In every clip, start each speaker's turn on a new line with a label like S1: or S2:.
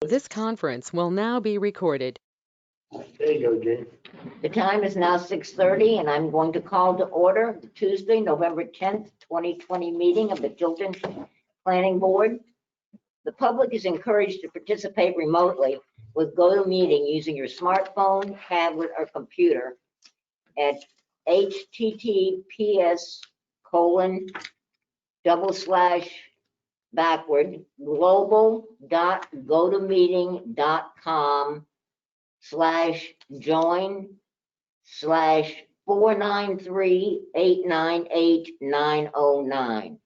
S1: This conference will now be recorded.
S2: There you go, Jane.
S3: The time is now 6:30, and I'm going to call to order the Tuesday, November 10th, 2020 meeting of the Tilton Planning Board. The public is encouraged to participate remotely with GoToMeeting using your smartphone, tablet, or computer at https://global.gotomeeting.com/join/493898909.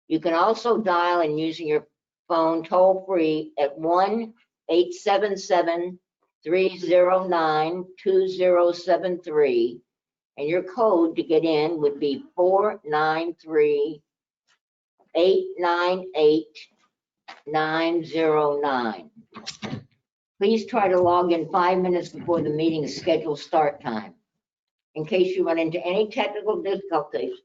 S3: You can also dial in using your phone toll free at 1-877-309-2073, and your code to get in would be 493-898-909. Please try to log in 5 minutes before the meeting's scheduled start time. In case you run into any technical difficulties,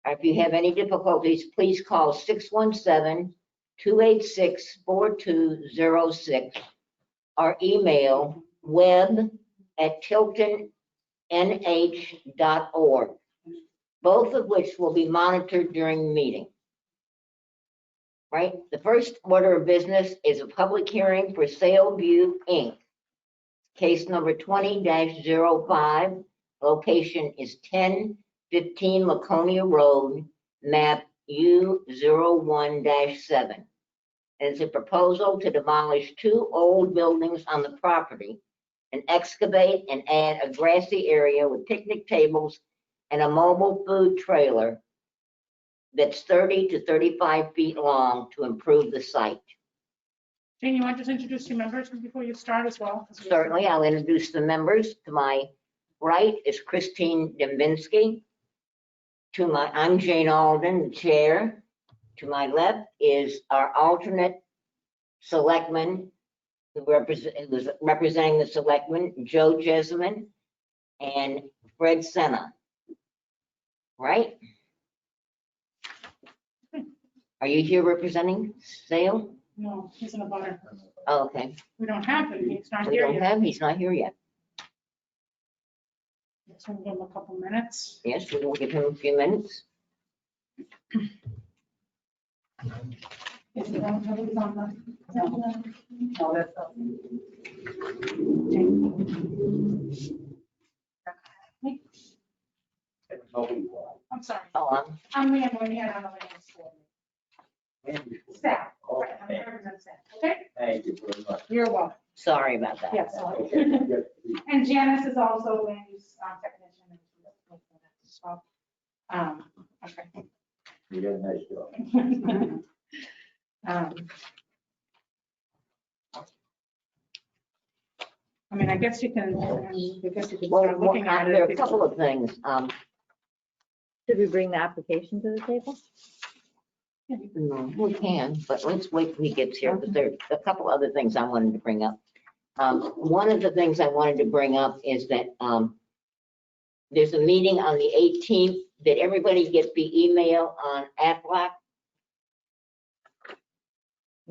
S3: or if you have any difficulties, please call 617-286-4206 or email web@tiltonnh.org, both of which will be monitored during the meeting. Right? The first order of business is a public hearing for Sailview Inc. Case number 20-05. Location is 1015 Laconia Road, map U01-7. And it's a proposal to demolish 2 old buildings on the property and excavate and add a grassy area with picnic tables and a mobile food trailer that's 30 to 35 feet long to improve the site.
S4: Jane, you want to just introduce your members before you start as well?
S3: Certainly, I'll introduce the members. To my right is Christine Dembinski. I'm Jane Alden, the chair. To my left is our alternate selectman, who was representing the selectmen, Joe Jessamine and Fred Senna. Right? Are you here representing Sale?
S4: No, he's in a butter.
S3: Oh, okay.
S4: We don't have him. He's not
S3: We
S4: here
S3: don't
S4: yet.
S3: have, he's not here yet.
S4: So we'll give him a couple minutes.
S3: Yes, we will give him a few minutes.
S4: If you don't have it on the- I'm sorry.
S3: Oh,
S4: I'm the Emily, and I'm the school. Staff. Right, I'm representing staff. Okay?
S2: Thank you very much.
S4: You're welcome.
S3: sorry about that.
S4: Yes. And Janice is also land use technician. So, okay.
S2: You did a nice job.
S4: I mean, I guess you can
S3: Well,
S4: start looking at
S3: there are
S4: it.
S3: a couple of things.
S5: Should we bring the application to the table?
S3: No, we can, but let's wait till he gets here, because there are a couple other things I wanted to bring up. One of the things I wanted to bring up is that there's a meeting on the 18th. Did everybody get the email on Aflac?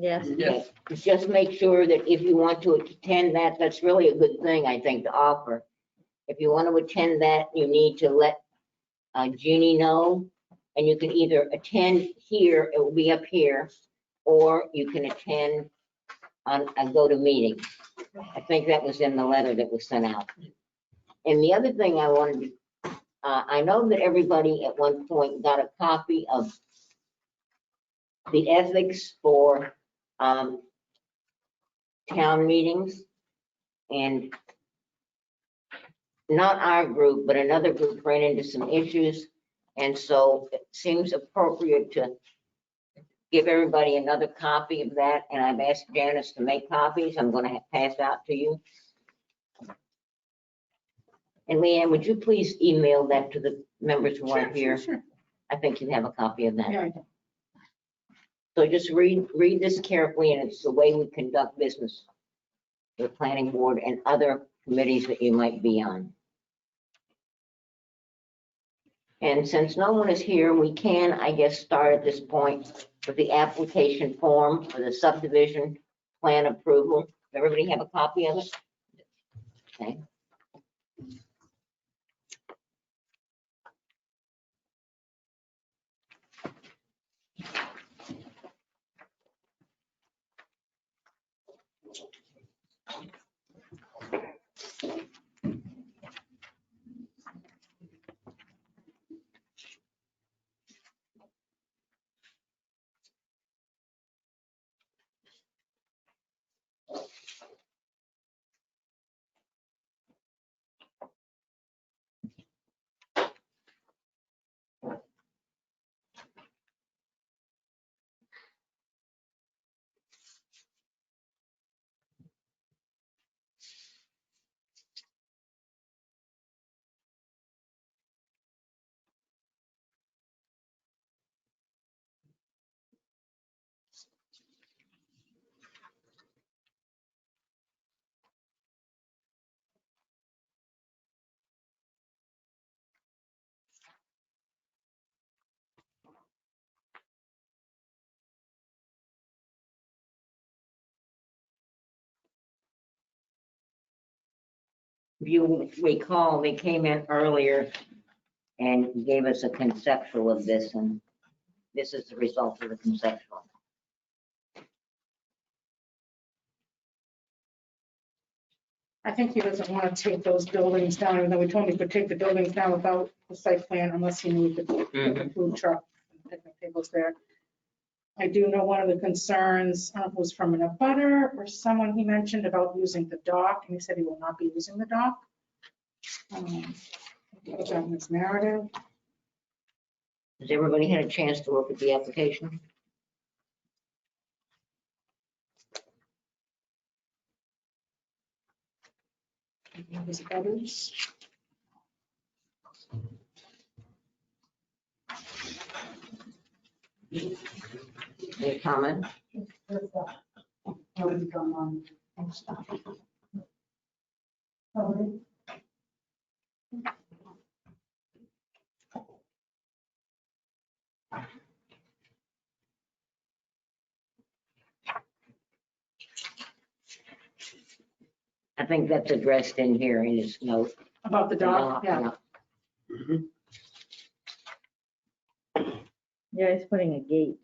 S5: Yes.
S3: Yes. Just make sure that if you want to attend that, that's really a good thing, I think, to offer. If you want to attend that, you need to let Jeannie know, and you can either attend here, it will be up here, or you can attend on a GoToMeeting. I think that was in the letter that was sent out. And the other thing I wanted to, I know that everybody at one point got a copy of the ethics for town meetings, and not our group, but another group ran into some issues. And so it seems appropriate to give everybody another copy of that. And I've asked Janice to make copies. I'm going to pass out to you. And Leanne, would you please email that to the members who aren't here?
S4: Sure.
S3: I think you have a copy of that.
S4: Yeah, I do.
S3: So just read this carefully, and it's the way we conduct business, the planning board and other committees that you might be on. And since no one is here, we can, I guess, start at this point with the application form for the subdivision plan approval. Does everybody have a copy of it? Okay. If you recall, they came in earlier and gave us a conceptual of this, and this is the result of the conceptual.
S4: I think he doesn't want to take those buildings down, even though we told him he could take the buildings down without the site plan unless he needed to put a food truck and picnic tables there. I do know one of the concerns was from an abutter or someone he mentioned about using the dock, and he said he will not be using the dock. Put that in his narrative.
S3: Has everybody had a chance to look at the application?
S4: His others.
S3: Any comment? I think that's addressed in here in his note.
S4: About the dock, yeah.
S5: Yeah, he's putting a gate.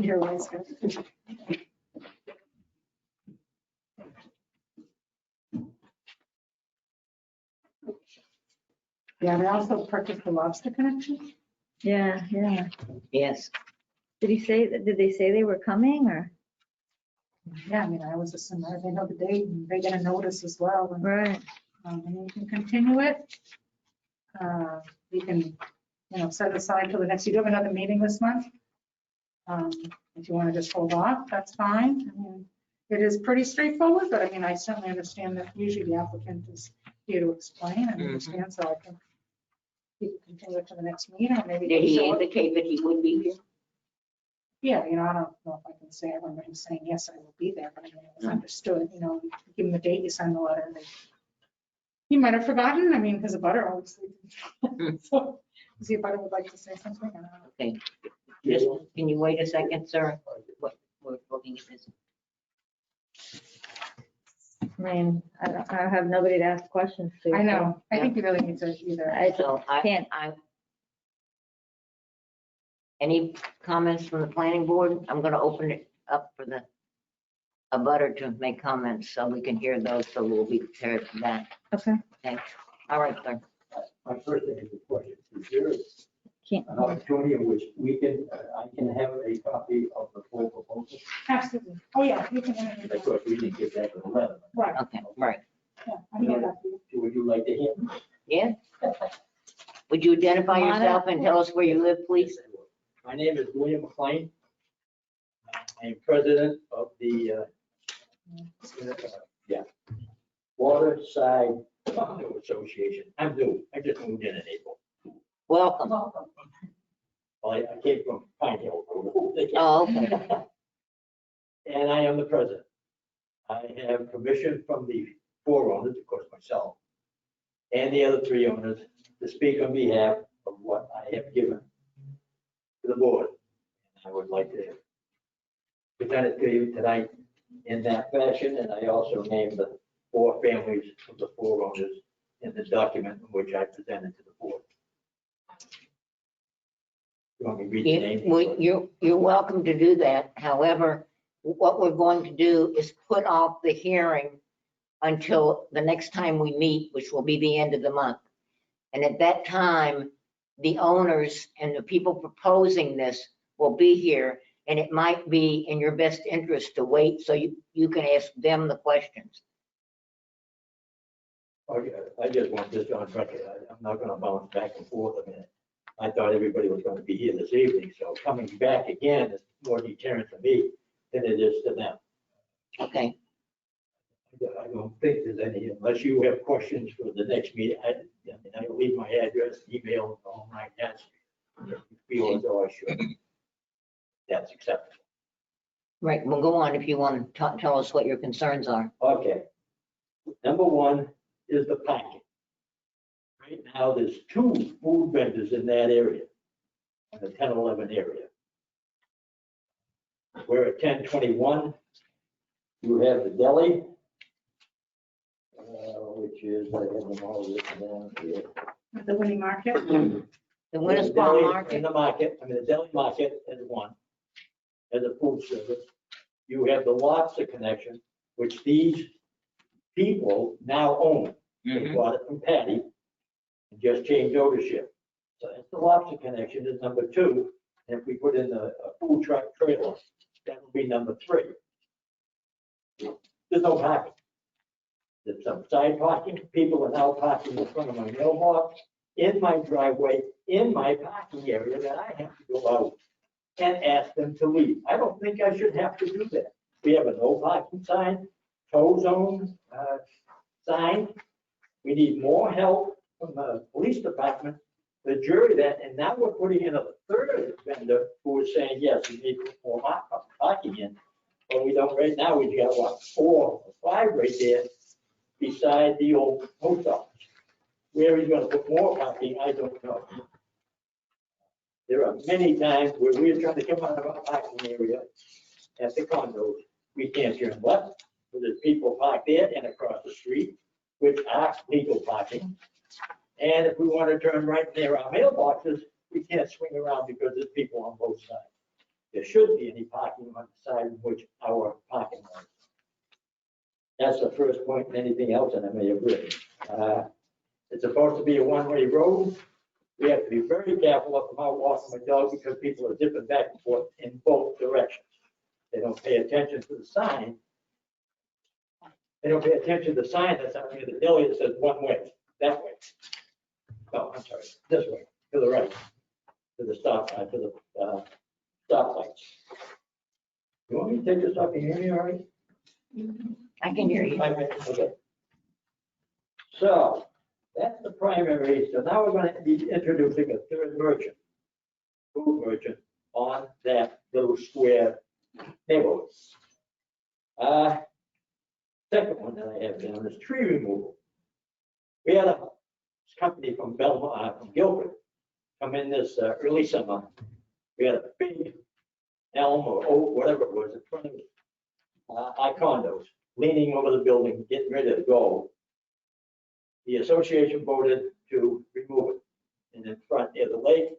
S4: You're welcome. Yeah, they also purchased the lobster connection.
S5: Yeah, yeah.
S3: Yes.
S5: Did they say they were coming or?
S4: Yeah, I mean, I always assume that they know the date and they get a notice as well. And
S5: Right.
S4: and you can continue it. You can, set it aside till the next, you do have another meeting this month. If you want to just hold off, that's fine. I mean, it is pretty straightforward, but I mean, I certainly understand that usually the applicant is here to explain and understand, so I think you can continue it to the next meeting, or maybe.
S3: Did he
S4: show up.
S3: indicate that he would be here?
S4: Yeah, I don't know if I can say, I remember him saying, yes, I will be there, but I mean, it was understood, give him the date, you sign the letter, and he might have forgotten, I mean, his abutter obviously. So, is he abutter would like to say something? I don't know.
S3: Okay. Just, can you wait a second, sir? What, we're looking at this.
S5: I mean, I have nobody to ask questions to.
S4: I know, I
S3: Yeah.
S4: think you really need to either.
S3: So
S5: Can't.
S3: Any comments from the planning board? I'm gonna open it up for the abutter to make comments so we can hear those, so we'll be prepared for that.
S5: Okay.
S3: Okay, all right, sir.
S2: My first thing is a question. Is there
S5: Can't.
S2: an opportunity in which I can have a copy of the full proposal?
S4: Absolutely, oh, yeah, you can.
S2: Of course, we didn't get that to the letter.
S4: Right,
S3: Okay, right.
S4: yeah, I can get that for you.
S2: Would you like to hear?
S3: Yeah? Would you identify
S5: Come on
S3: yourself
S5: up.
S3: and tell us where you live, please?
S2: My name is William McLean. I am president of the Waterside Condo Association. I'm new. I just moved in April.
S3: Welcome.
S2: Well, I came from Pine Hill.
S3: Oh, okay.
S2: and I am the president. I have permission from the 4 owners, of course, myself, and the other 3 owners to speak on behalf of what I have given to the board. I would like to present it to you tonight in that fashion, and I also named the 4 families of the 4 owners in the document which I presented to the board. You want me to read the name?
S3: You're welcome to do that. However, what we're going to do is put off the hearing until the next time we meet, which will be the end of the month. And at that time, the owners and the people proposing this will be here, and it might be in your best interest to wait so you can ask them the questions.
S2: Okay, I just want this on record. I'm not going to bounce back and forth a minute. I thought everybody was going to be here this evening, so coming back again is more deterrent to me than it is to them.
S3: Okay,
S2: I don't think there's any, unless you have questions for the next meeting. I mean, I leave my address, email, and all my answers. If you feel as though I should, that's acceptable.
S3: right, we'll go on if you want to tell us what your concerns are.
S2: Okay. Number 1 is the parking. Right now, there's 2 food vendors in that area, in the 10-11 area. We're at 1021. You have the deli, which is, I have them all written down here.
S4: At the Winnie Market.
S3: The Winnisquam
S2: deli
S3: Market.
S2: In the market, I mean, the deli market is 1, as a food service. You have the lobster connection, which these people now own. They bought it from Patty and just changed ownership. So that's the lobster connection is number 2. And if we put in a food truck trailer, that would be number 3. There's no parking. There's some side parking. People are now parking in front of my mailbox, in my driveway, in my parking area that I have to go out and ask them to leave. I don't think I should have to do that. We have a no parking sign, tow zone sign. We need more help from the police department, the jury that, and now we're putting in a 3rd vendor who is saying, yes, we need more parking in. But we don't, right now, we've got what, 4 or 5 right there beside the old post office. Where he's gonna put more parking, I don't know. There are many times where we're trying to come out of our parking area at the condos. We can't turn left, because there's people parked there and across the street, which are legal parking. And if we want to turn right near our mailboxes, we can't swing around because there's people on both sides. There shouldn't be any parking on the side in which our parking lot is. That's the first point, and anything else, and I may have written. It's supposed to be a 1-way road. We have to be very careful if I'm out walking my dog because people are dipping back and forth in both directions. They don't pay attention to the sign. They don't pay attention to the sign that's out near the deli that says 1 way, that way. No, I'm sorry, this way, to the right, to the stop, to the stoplights. You want me to take this off? Can you hear me all right?
S3: I can hear you.
S2: 5 minutes, okay. So that's the primary. So now we're going to be introducing a 3rd merchant, food merchant, on that little square neighborhood. Second one that I have down is tree removal. We had a company from Belmont, from Guilford, come in this early summer. We had a big elm or oak, whatever it was, in front of our condos, leaning over the building, getting ready to go. The association voted to remove it. And in front near the lake,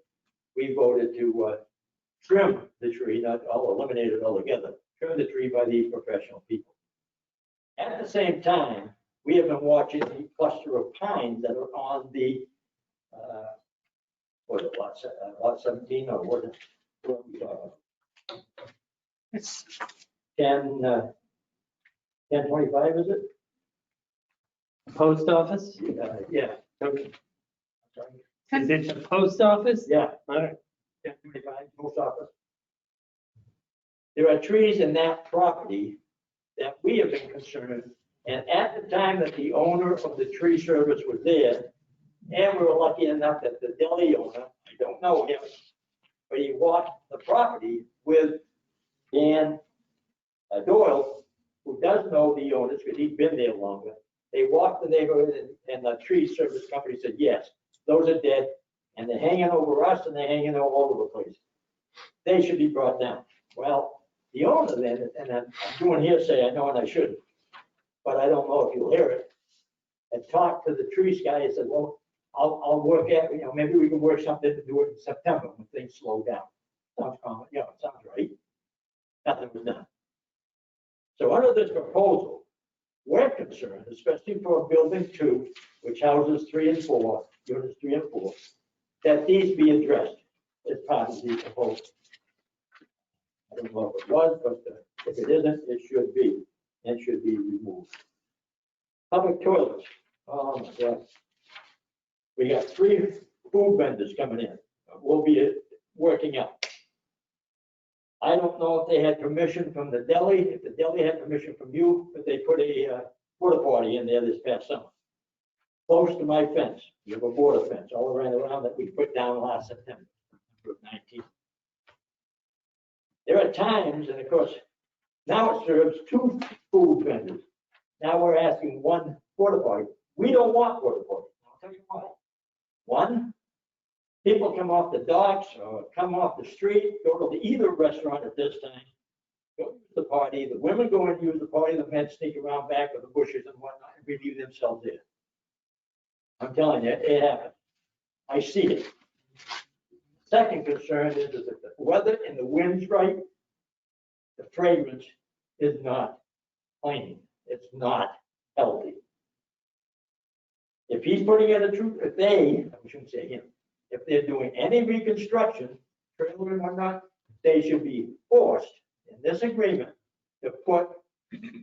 S2: we voted to trim the tree, not all eliminate it altogether, trim the tree by these professional people. At the same time, we have been watching the cluster of pines that are on the, what is it, lot 17 or what is it?
S4: It's
S2: 1025, is it?
S6: Post office?
S2: Yeah.
S6: Okay. Is it the post office?
S2: Yeah,
S6: All right.
S2: 1025, post office. There are trees in that property that we have been concerned, and at the time that the owner of the tree service was there, and we were lucky enough that the deli owner, I don't know him, but he walked the property with Dan Doyle, who does know the owners, because he's been there longer, they walked the neighborhood and the tree service company said, yes, those are dead, and they're hanging over us and they're hanging all over the place. They should be brought down. Well, the owner then, and I'm doing hearsay, I know, and I shouldn't, but I don't know if you'll hear it, and talked to the trees guy and said, well, I'll work at, maybe we can work something to do it in September when things slow down. Sounds common, it sounds right. Nothing was done. So under this proposal, we're concerned, especially for building 2, which houses 3 and 4, units 3 and 4, that these be addressed as part of the proposal. I don't know if it was, but if it isn't, it should be, and should be removed. Public toilets. Oh my God. We got 3 food vendors coming in. We'll be working out. I don't know if they had permission from the deli, if the deli had permission from you, but they put a porta potty in there this past summer. Close to my fence. You have a border fence all around that we put down last September, 19th. There are times, and of course, now it serves 2 food vendors. Now we're asking 1 porta potty. We don't want porta potty. I'll tell you why. 1, people come off the docks or come off the street, go to either restaurant at this time, go use the party. The women go and use the party. The men sneak around back of the bushes and whatnot and relieve themselves there. I'm telling you, it happens. I see it. Second concern is that the weather and the wind's right, the fragrance is not clean. It's not healthy. If he's putting in if I shouldn't say him, if they're doing any reconstruction, trailer and whatnot, they should be forced in this agreement to put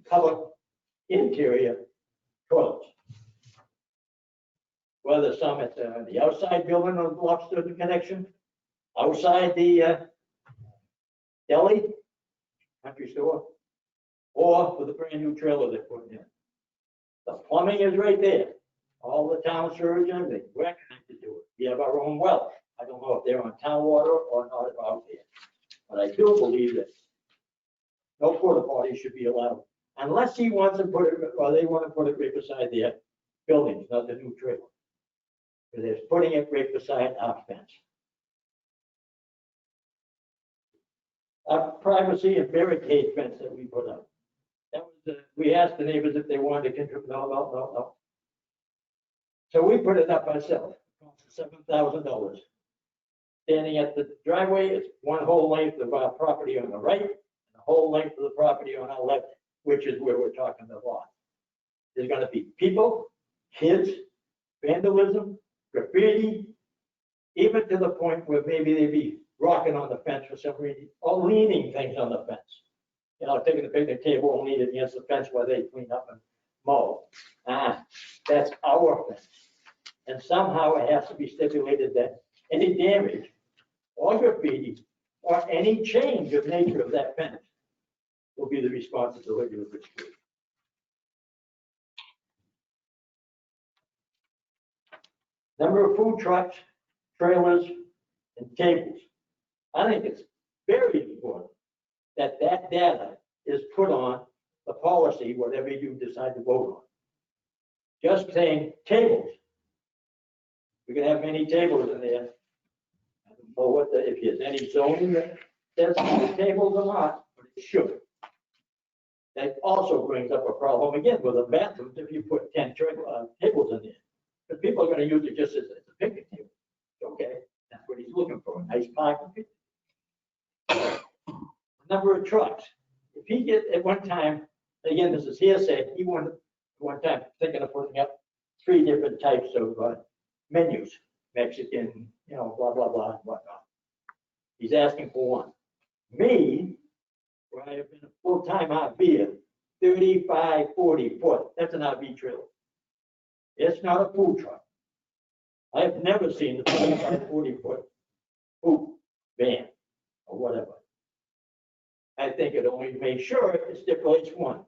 S2: public interior toilets. Whether some at the outside building of the lobster connection, outside the deli, country store, or with a brand new trailer they're putting in. The plumbing is right there. All the town sewage and everything, we're connected to it. We have our own well. I don't know if they're on town water or not out there. But I do believe that no porta potty should be allowed unless he wants to put it, or they want to put it right beside their buildings, not the new trailer. Because they're putting it right beside our fence. Our privacy and barricade fence that we put up. That was we asked the neighbors if they wanted to contribute. No. So we put it up ourselves. $7,000. Standing at the driveway, it's 1 whole length of our property on the right, and the whole length of the property on our left, which is where we're talking about. There's going to be people, kids, vandalism, graffiti, even to the point where maybe they be rocking on the fence for some reason, or leaning things on the fence. Taking the picnic table and leaning against the fence while they clean up and mow. That's our fence. And somehow it has to be stipulated that any damage or graffiti or any change of nature of that fence will be the responsibility of the street. Number of food trucks, trailers, and tables. I think it's very important that that data is put on the policy, whatever you decide to vote on. Just saying tables. We can have many tables in there. I don't know if there's any zoning that says tables or not, but it should. That also brings up a problem again with the bathrooms if you put 10 tables in there. But people are going to use it just as a picnic table. Okay, that's what he's looking for, a nice parking. Number of trucks. If he gets at one time, again, this is hearsay, he wanted one time thinking of putting up 3 different types of menus, Mexican, blah, blah, blah, and whatnot. He's asking for 1. Me, where I have been a full-time RVer, 35, 40 foot, that's an RV trailer. It's not a food truck. I have never seen the 35, 40 foot food van or whatever. I think it only makes sure it stipulates 1.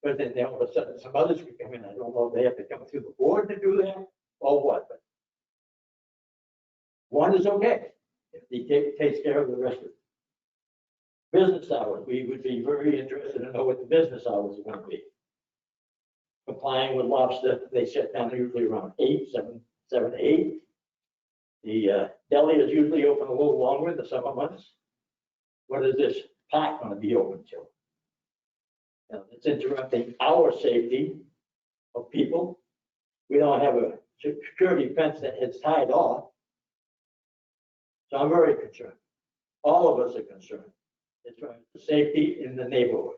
S2: But then all of a sudden some others could come in. I don't know if they have to come through the board to do that or what, but 1 is okay if he takes care of the rest of it. Business hours, we would be very interested to know what the business hours are gonna be. Complying with lobster, they shut down usually around 7 to 8. The deli is usually open a little longer in the summer months. What is this park gonna be open till? It's interrupting our safety of people. We don't have a security fence that is tied off. So I'm very concerned. All of us are concerned. It's for the safety in the neighborhood.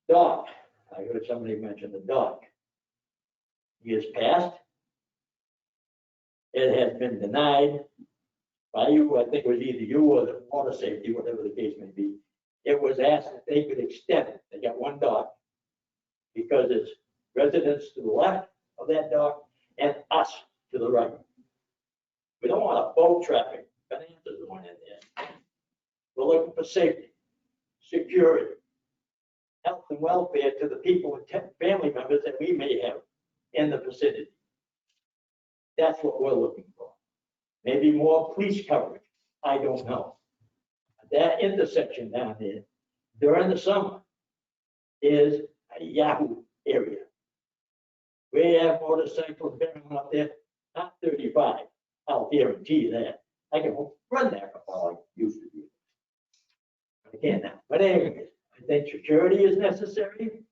S2: Dock, I heard somebody mention the dock. Years past, it has been denied by you, I think it was either you or the water safety, whatever the case may be. It was asked if they could extend it. They got one dock because it's residents to the left of that dock and us to the right. We don't want a boat traffic, bonanzas going in there. We're looking for safety, security, health and welfare to the people and family members that we may have in the vicinity. That's what we're looking for. Maybe more police coverage, I don't know. That intersection down there during the summer is a Yahoo area. We have motorcycles bearing up there, not 35. I'll guarantee you that. I can run that before I used to do. I can't now. But anyways, I think security is necessary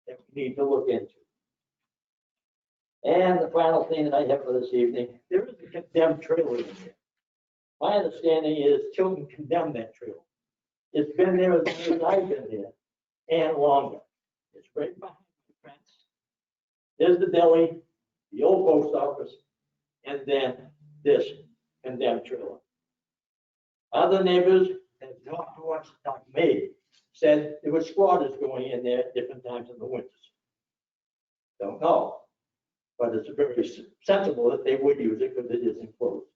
S2: that we need to look into. And the final thing that I have for this evening, there is a condemned trailer in there. My understanding is Tilton condemned that trailer. It's been there as long as I've been there and longer. It's right behind the fence. There's the deli, the old post office, and then this condemned trailer. Other neighbors have talked to us, talked to me, said there were squatters going in there at different times in the winters. Don't know, but it's very sensible that they would use it because it is enclosed.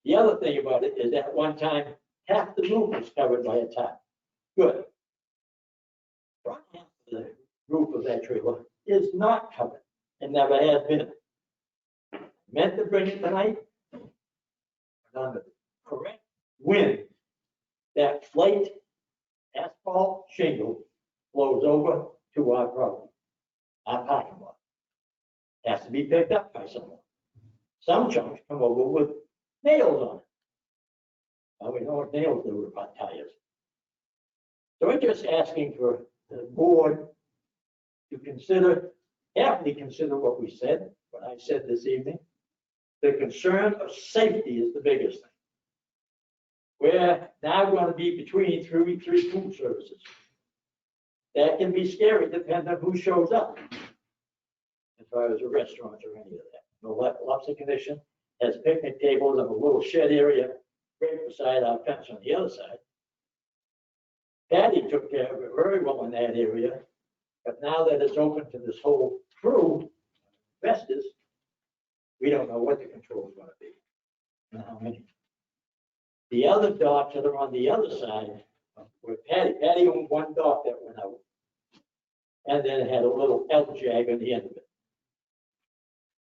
S2: The other thing about it is that one time, half the roof was covered by a tarp. Good. Front half of the roof of that trailer is not covered and never has been. Meant to bring it tonight, but on the correct wind, that flake asphalt shingle blows over to our property, our parking lot. Has to be picked up by someone. Some chunks come over with nails on it. Well, we know what nails do with hot tires. So we're just asking for the board to consider, carefully consider what we said, what I said this evening. The concern of safety is the biggest thing. We're now going to be between three food services. That can be scary depending on who shows up. As far as the restaurants or any of that. The lobster condition has picnic tables and a little shed area right beside our fence on the other side. Patty took care of it very well in that area, but now that it's open to this whole crew, investors, we don't know what the control is going to be and how many. The other docks that are on the other side, where Patty owned one dock that went out, and then it had a little L jag on the end of it.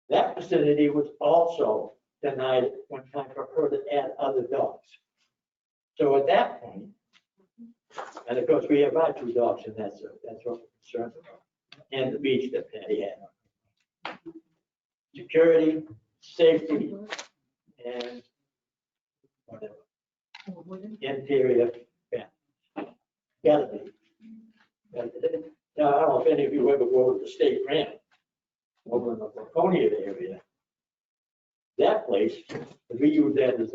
S2: That vicinity was also denied at one time for her to add other docks. So at that point, and of course we have our 2 docks and that's what we're concerned about. And the beach that Patty had. Security, safety, and whatever. Interior, yeah. Gotta be. Now, I don't know if any of you ever go to the state ramp over in the Laconia area. That place, we use that as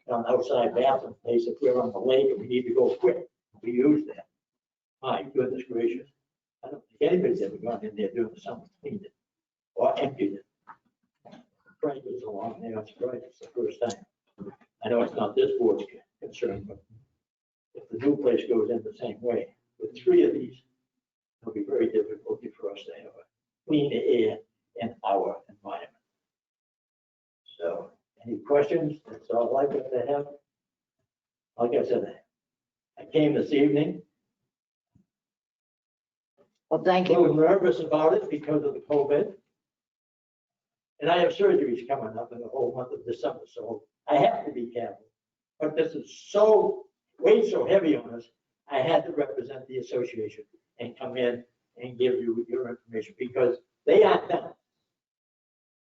S2: an outside bathroom place if we're on the lake and we need to go quick. We use that. My goodness gracious. I don't think anybody's ever gone in there doing something, cleaned it or emptied it. Frank was along there, I'm surprised it's the first time. I know it's not this board's concern, but if the new place goes in the same way, with 3 of these, it'll be very difficult for us to have a clean air in our environment. So, any questions? That's all I got to have. Like I said, I came this evening.
S3: Well, thank
S2: A little
S3: you.
S2: nervous about it because of the COVID. And I have surgeries coming up in the whole month of December, so I have to be careful. But this is so, way so heavy on us, I had to represent the association and come in and give you your information because they aren't done.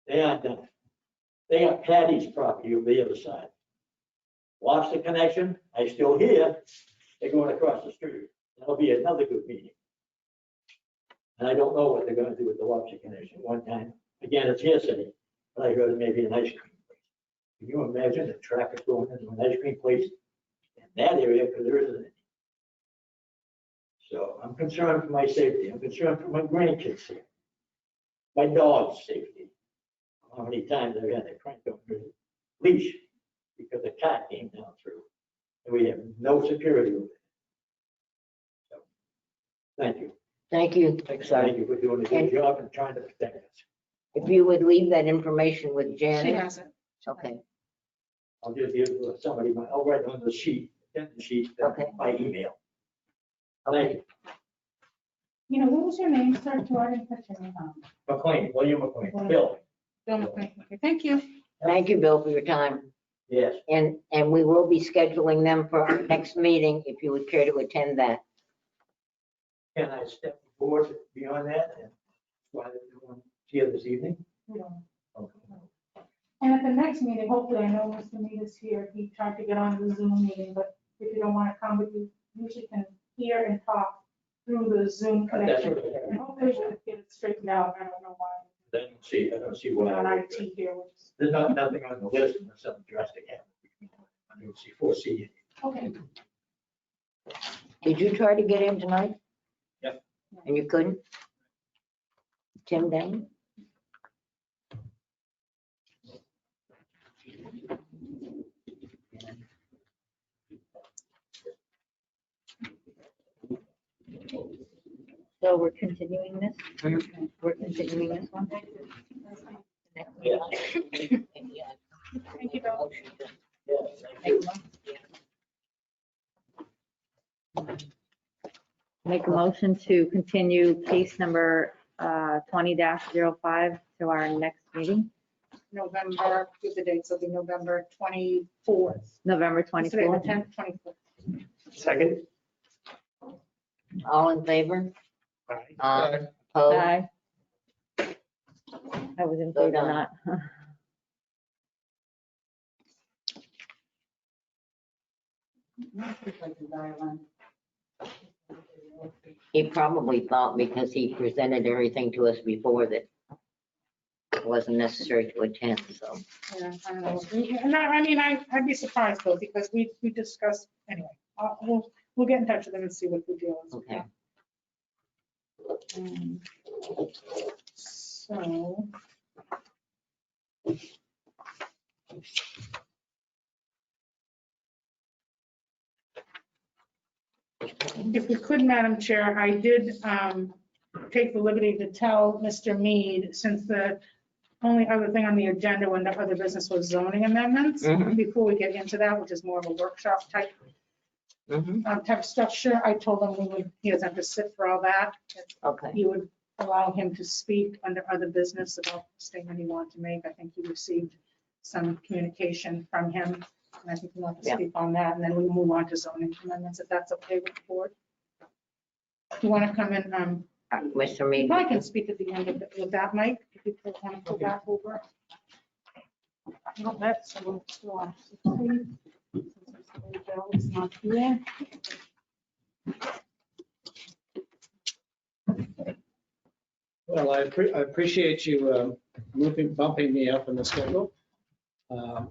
S2: They aren't done. They got Patty's property on the other side. Lobster Connection, I still hear, they're going across the street. That'll be another good meeting. And I don't know what they're gonna do with the Lobster Connection. One time, again, it's hearsay, but I heard it may be an ice cream place. Can you imagine the traffic going into an ice cream place in that area, because there isn't any. So I'm concerned for my safety. I'm concerned for my grandkids here. My dog's safety. How many times I've had to crank up the leash because a cat came down through. And we have no security over it. So, thank you.
S3: Thank you.
S2: Thank
S3: Sorry.
S2: you for doing a good job and trying to protect us.
S3: If you would leave that information with
S4: She
S3: Janet.
S4: has it.
S3: Okay,
S2: I'll just give somebody, I'll write on the sheet,
S3: Okay.
S2: by email. Thank you.
S4: You know, what was your name, sir? So I didn't put your name on.
S2: McLean, William McLean, Bill,
S4: Bill McLean. Okay, thank you.
S3: thank you, Bill, for your time.
S2: yes.
S3: And we will be scheduling them for our next meeting if you would care to attend that.
S2: Can I step forward beyond that and why everyone here this evening?
S4: Yeah.
S2: Okay.
S4: And at the next meeting, hopefully, I know Mr. Mead is here. He tried to get on the Zoom meeting, but if you don't want to come, but you usually can hear and talk through the Zoom
S2: That's
S4: connection.
S2: what
S4: And hopefully we'll get it straightened out. I don't know why.
S2: I don't see
S4: We're on
S2: why.
S4: IT here, which is,
S2: There's nothing on the list unless something drastic happens. I don't foresee it.
S4: okay.
S3: Did you try to get in tonight?
S2: Yep.
S3: And you couldn't? Tim Dane?
S5: So we're continuing this? We're continuing this one?
S2: Yeah.
S4: Thank you, Bill.
S2: Yes, thank you.
S5: Make a motion to continue case number 20-05 to our next meeting,
S4: November, give the dates, it'll be November 24th.
S5: November
S4: Today, the
S5: 24th.
S4: 10th, 24th.
S6: Second.
S3: All in favor?
S6: Aye.
S3: Opposed?
S5: Aye. I was in
S3: So
S5: favor,
S3: done.
S5: not.
S3: He probably thought because he presented everything to us before that it wasn't necessary to attend, so.
S4: Yeah, I don't know. And I mean, I'd be surprised though, because we discussed, anyway, we'll get in touch with them and see what the deal is.
S3: Okay.
S4: So. If we could, Madam Chair, I did take the liberty to tell Mr. Mead, since the only other thing on the agenda when the other business was zoning amendments,
S3: Mhm.
S4: before we get into that, which is more of a workshop type
S3: Mhm.
S4: type stuff, sure, I told him he doesn't have to sit for all that.
S3: Okay,
S4: You would allow him to speak under other business about the statement he wanted to make. I think he received some communication from him, and I think he wants to
S3: Yeah.
S4: speak on that, and then we move on to zoning amendments, if that's okay with the board. You want to come in,
S3: Mr.
S4: you
S3: Mead?
S4: probably can speak at the end of it with that, Mike, if you want to go back over. Not that, so we'll go on. Bill's not here.
S7: Well, I appreciate you bumping me up in the schedule.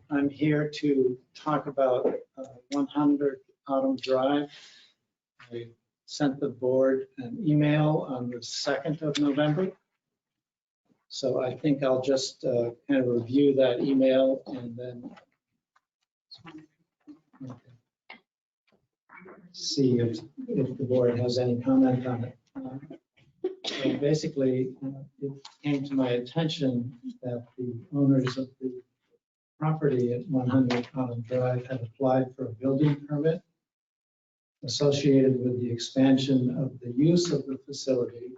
S7: I'm here to talk about 100 Autumn Drive. I sent the board an email on the 2nd of November. So I think I'll just kind of review that email and then see if the board has any comment on it. So basically, it came to my attention that the owners of the property at 100 Autumn Drive had applied for a building permit associated with the expansion of the use of the facility,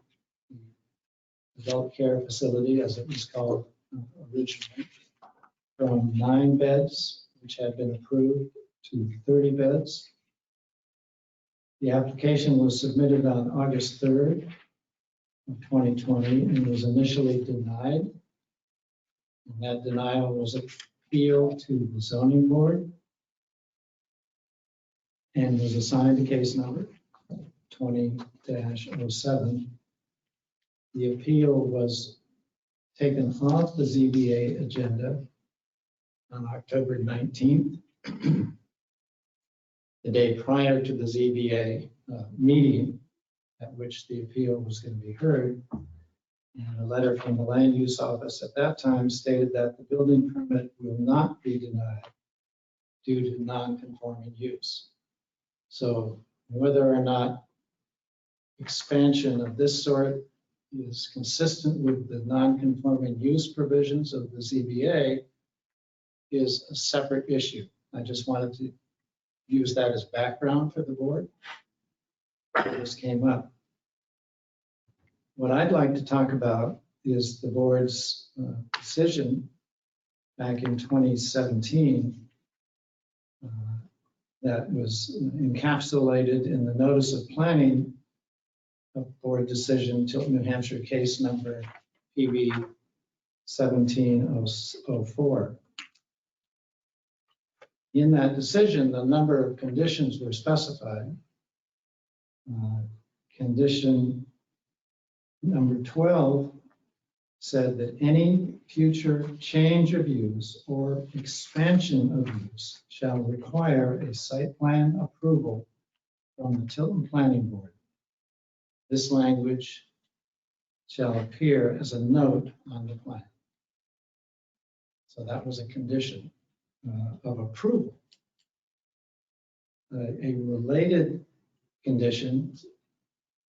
S7: the adult care facility, as it was called originally, from 9 beds, which had been approved, to 30 beds. The application was submitted on August 3rd of 2020 and was initially denied. And that denial was appealed to the zoning board and was assigned a case number 20-07. The appeal was taken off the ZBA agenda on October 19th, the day prior to the ZBA meeting at which the appeal was going to be heard. And a letter from the land use office at that time stated that the building permit will not be denied due to non-conforming use. So whether or not expansion of this sort is consistent with the non-conforming use provisions of the ZBA is a separate issue. I just wanted to use that as background for the board. This came up. What I'd like to talk about is the board's decision back in 2017 that was encapsulated in the notice of planning of board decision, Tilton, New Hampshire, case number PB 1704. In that decision, the number of conditions were specified. Condition number 12 said that any future change of use or expansion of use shall require a site plan approval from the Tilton Planning Board. This language shall appear as a note on the plan. So that was a condition of approval. A related condition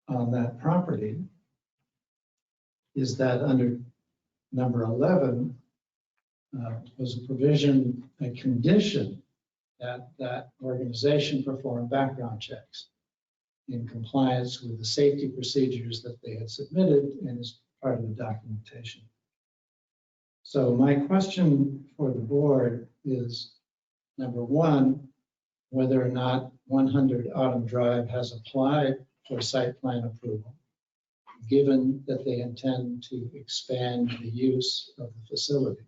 S7: on that property is that under number 11 was a provision, a condition that that organization perform background checks in compliance with the safety procedures that they had submitted and as part of the documentation. So my question for the board is, number one, whether or not 100 Autumn Drive has applied for site plan approval, given that they intend to expand the use of the facility,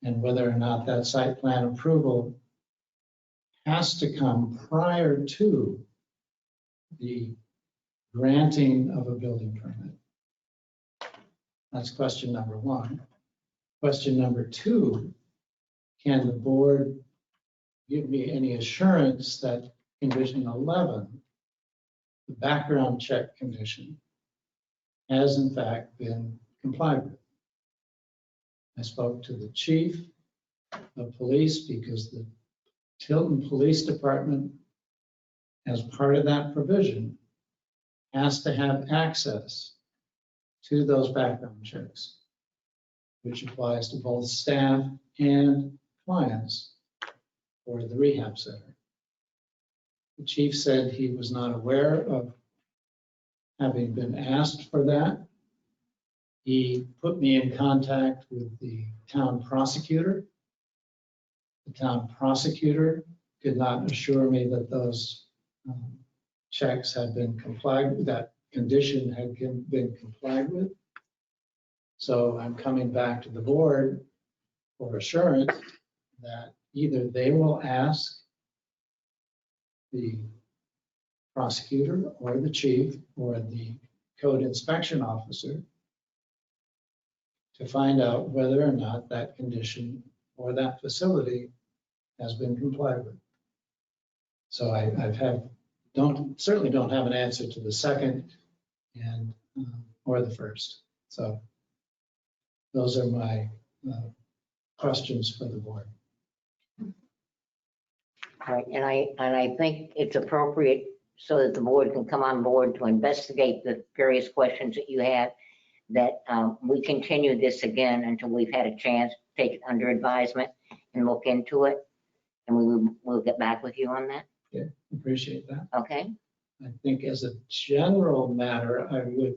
S7: and whether or not that site plan approval has to come prior to the granting of a building permit. That's question number one. Question number two, can the board give me any assurance that condition 11, the background check condition, has in fact been complied with? I spoke to the chief of police because the Tilton Police Department, as part of that provision, has to have access to those background checks, which applies to both staff and clients for the rehab center. The chief said he was not aware of having been asked for that. He put me in contact with the town prosecutor. The town prosecutor did not assure me that those checks had been complied with, that condition had been complied with. So I'm coming back to the board for assurance that either they will ask the prosecutor or the chief or the code inspection officer to find out whether or not that condition or that facility has been complied with. So certainly don't have an answer to the second and or the first. So those are my questions for the board.
S3: Right, and I think it's appropriate so that the board can come on board to investigate the various questions that you have, that we continue this again until we've had a chance to take it under advisement and look into it. And we'll get back with you on that.
S7: Yeah, appreciate that.
S3: Okay.
S7: I think as a general matter, I would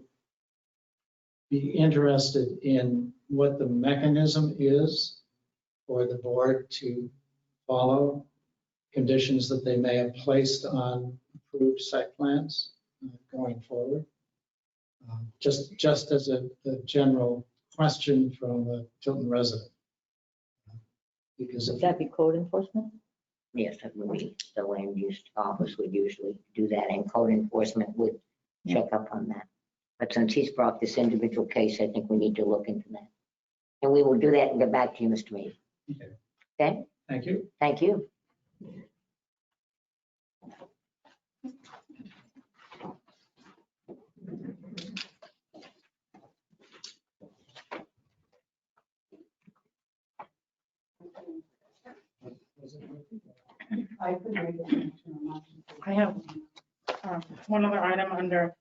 S7: be interested in what the mechanism is for the board to follow conditions that they may have placed on approved site plans going forward. Just as a general question from a Tilton resident. Because
S5: Would
S7: if
S5: that be code enforcement?
S3: Yes, that would be, the land use office would usually do that, and code enforcement would check up on that. But since he's brought this individual case, I think we need to look into that. And we will do that and get back to you, Mr. Mead.
S7: Okay.
S3: Okay,
S7: Thank you.
S3: thank you.
S4: I have one other item under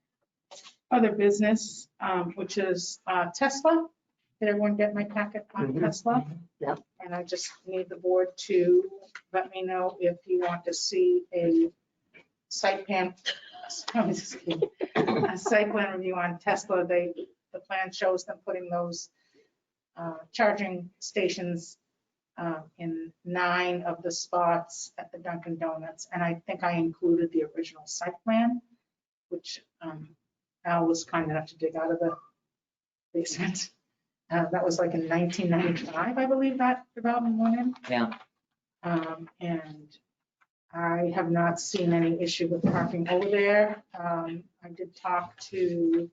S4: other business, which is Tesla. Did everyone get my packet on Tesla?
S3: Yep.
S4: And I just need the board to let me know if you want to see a site plan, a site plan review on Tesla. The plan shows them putting those charging stations in 9 of the spots at the Dunkin' Donuts. And I think I included the original site plan, which Al was kind enough to dig out of the basement. That was like in 1995, I believe that development went in.
S3: Yeah.
S4: And I have not seen any issue with parking over there. I did talk to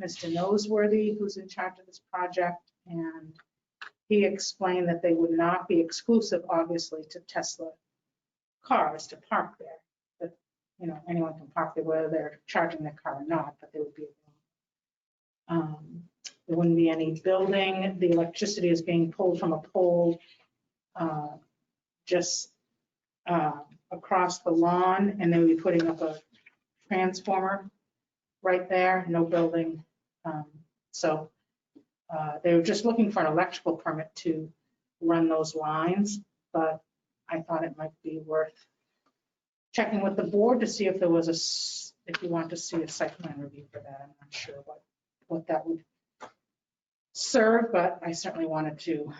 S4: Mr. Noseworthy, who's in charge of this project, and he explained that they would not be exclusive, obviously, to Tesla cars to park there. That, you know, anyone can park there, whether they're charging their car or not, but they would be. There wouldn't be any building. The electricity is being pulled from a pole just across the lawn, and they would be putting up a transformer right there, no building. So they were just looking for an electrical permit to run those lines, but I thought it might be worth checking with the board to see if there was if you want to see a site plan review for that. I'm not sure what that would serve, but I certainly wanted to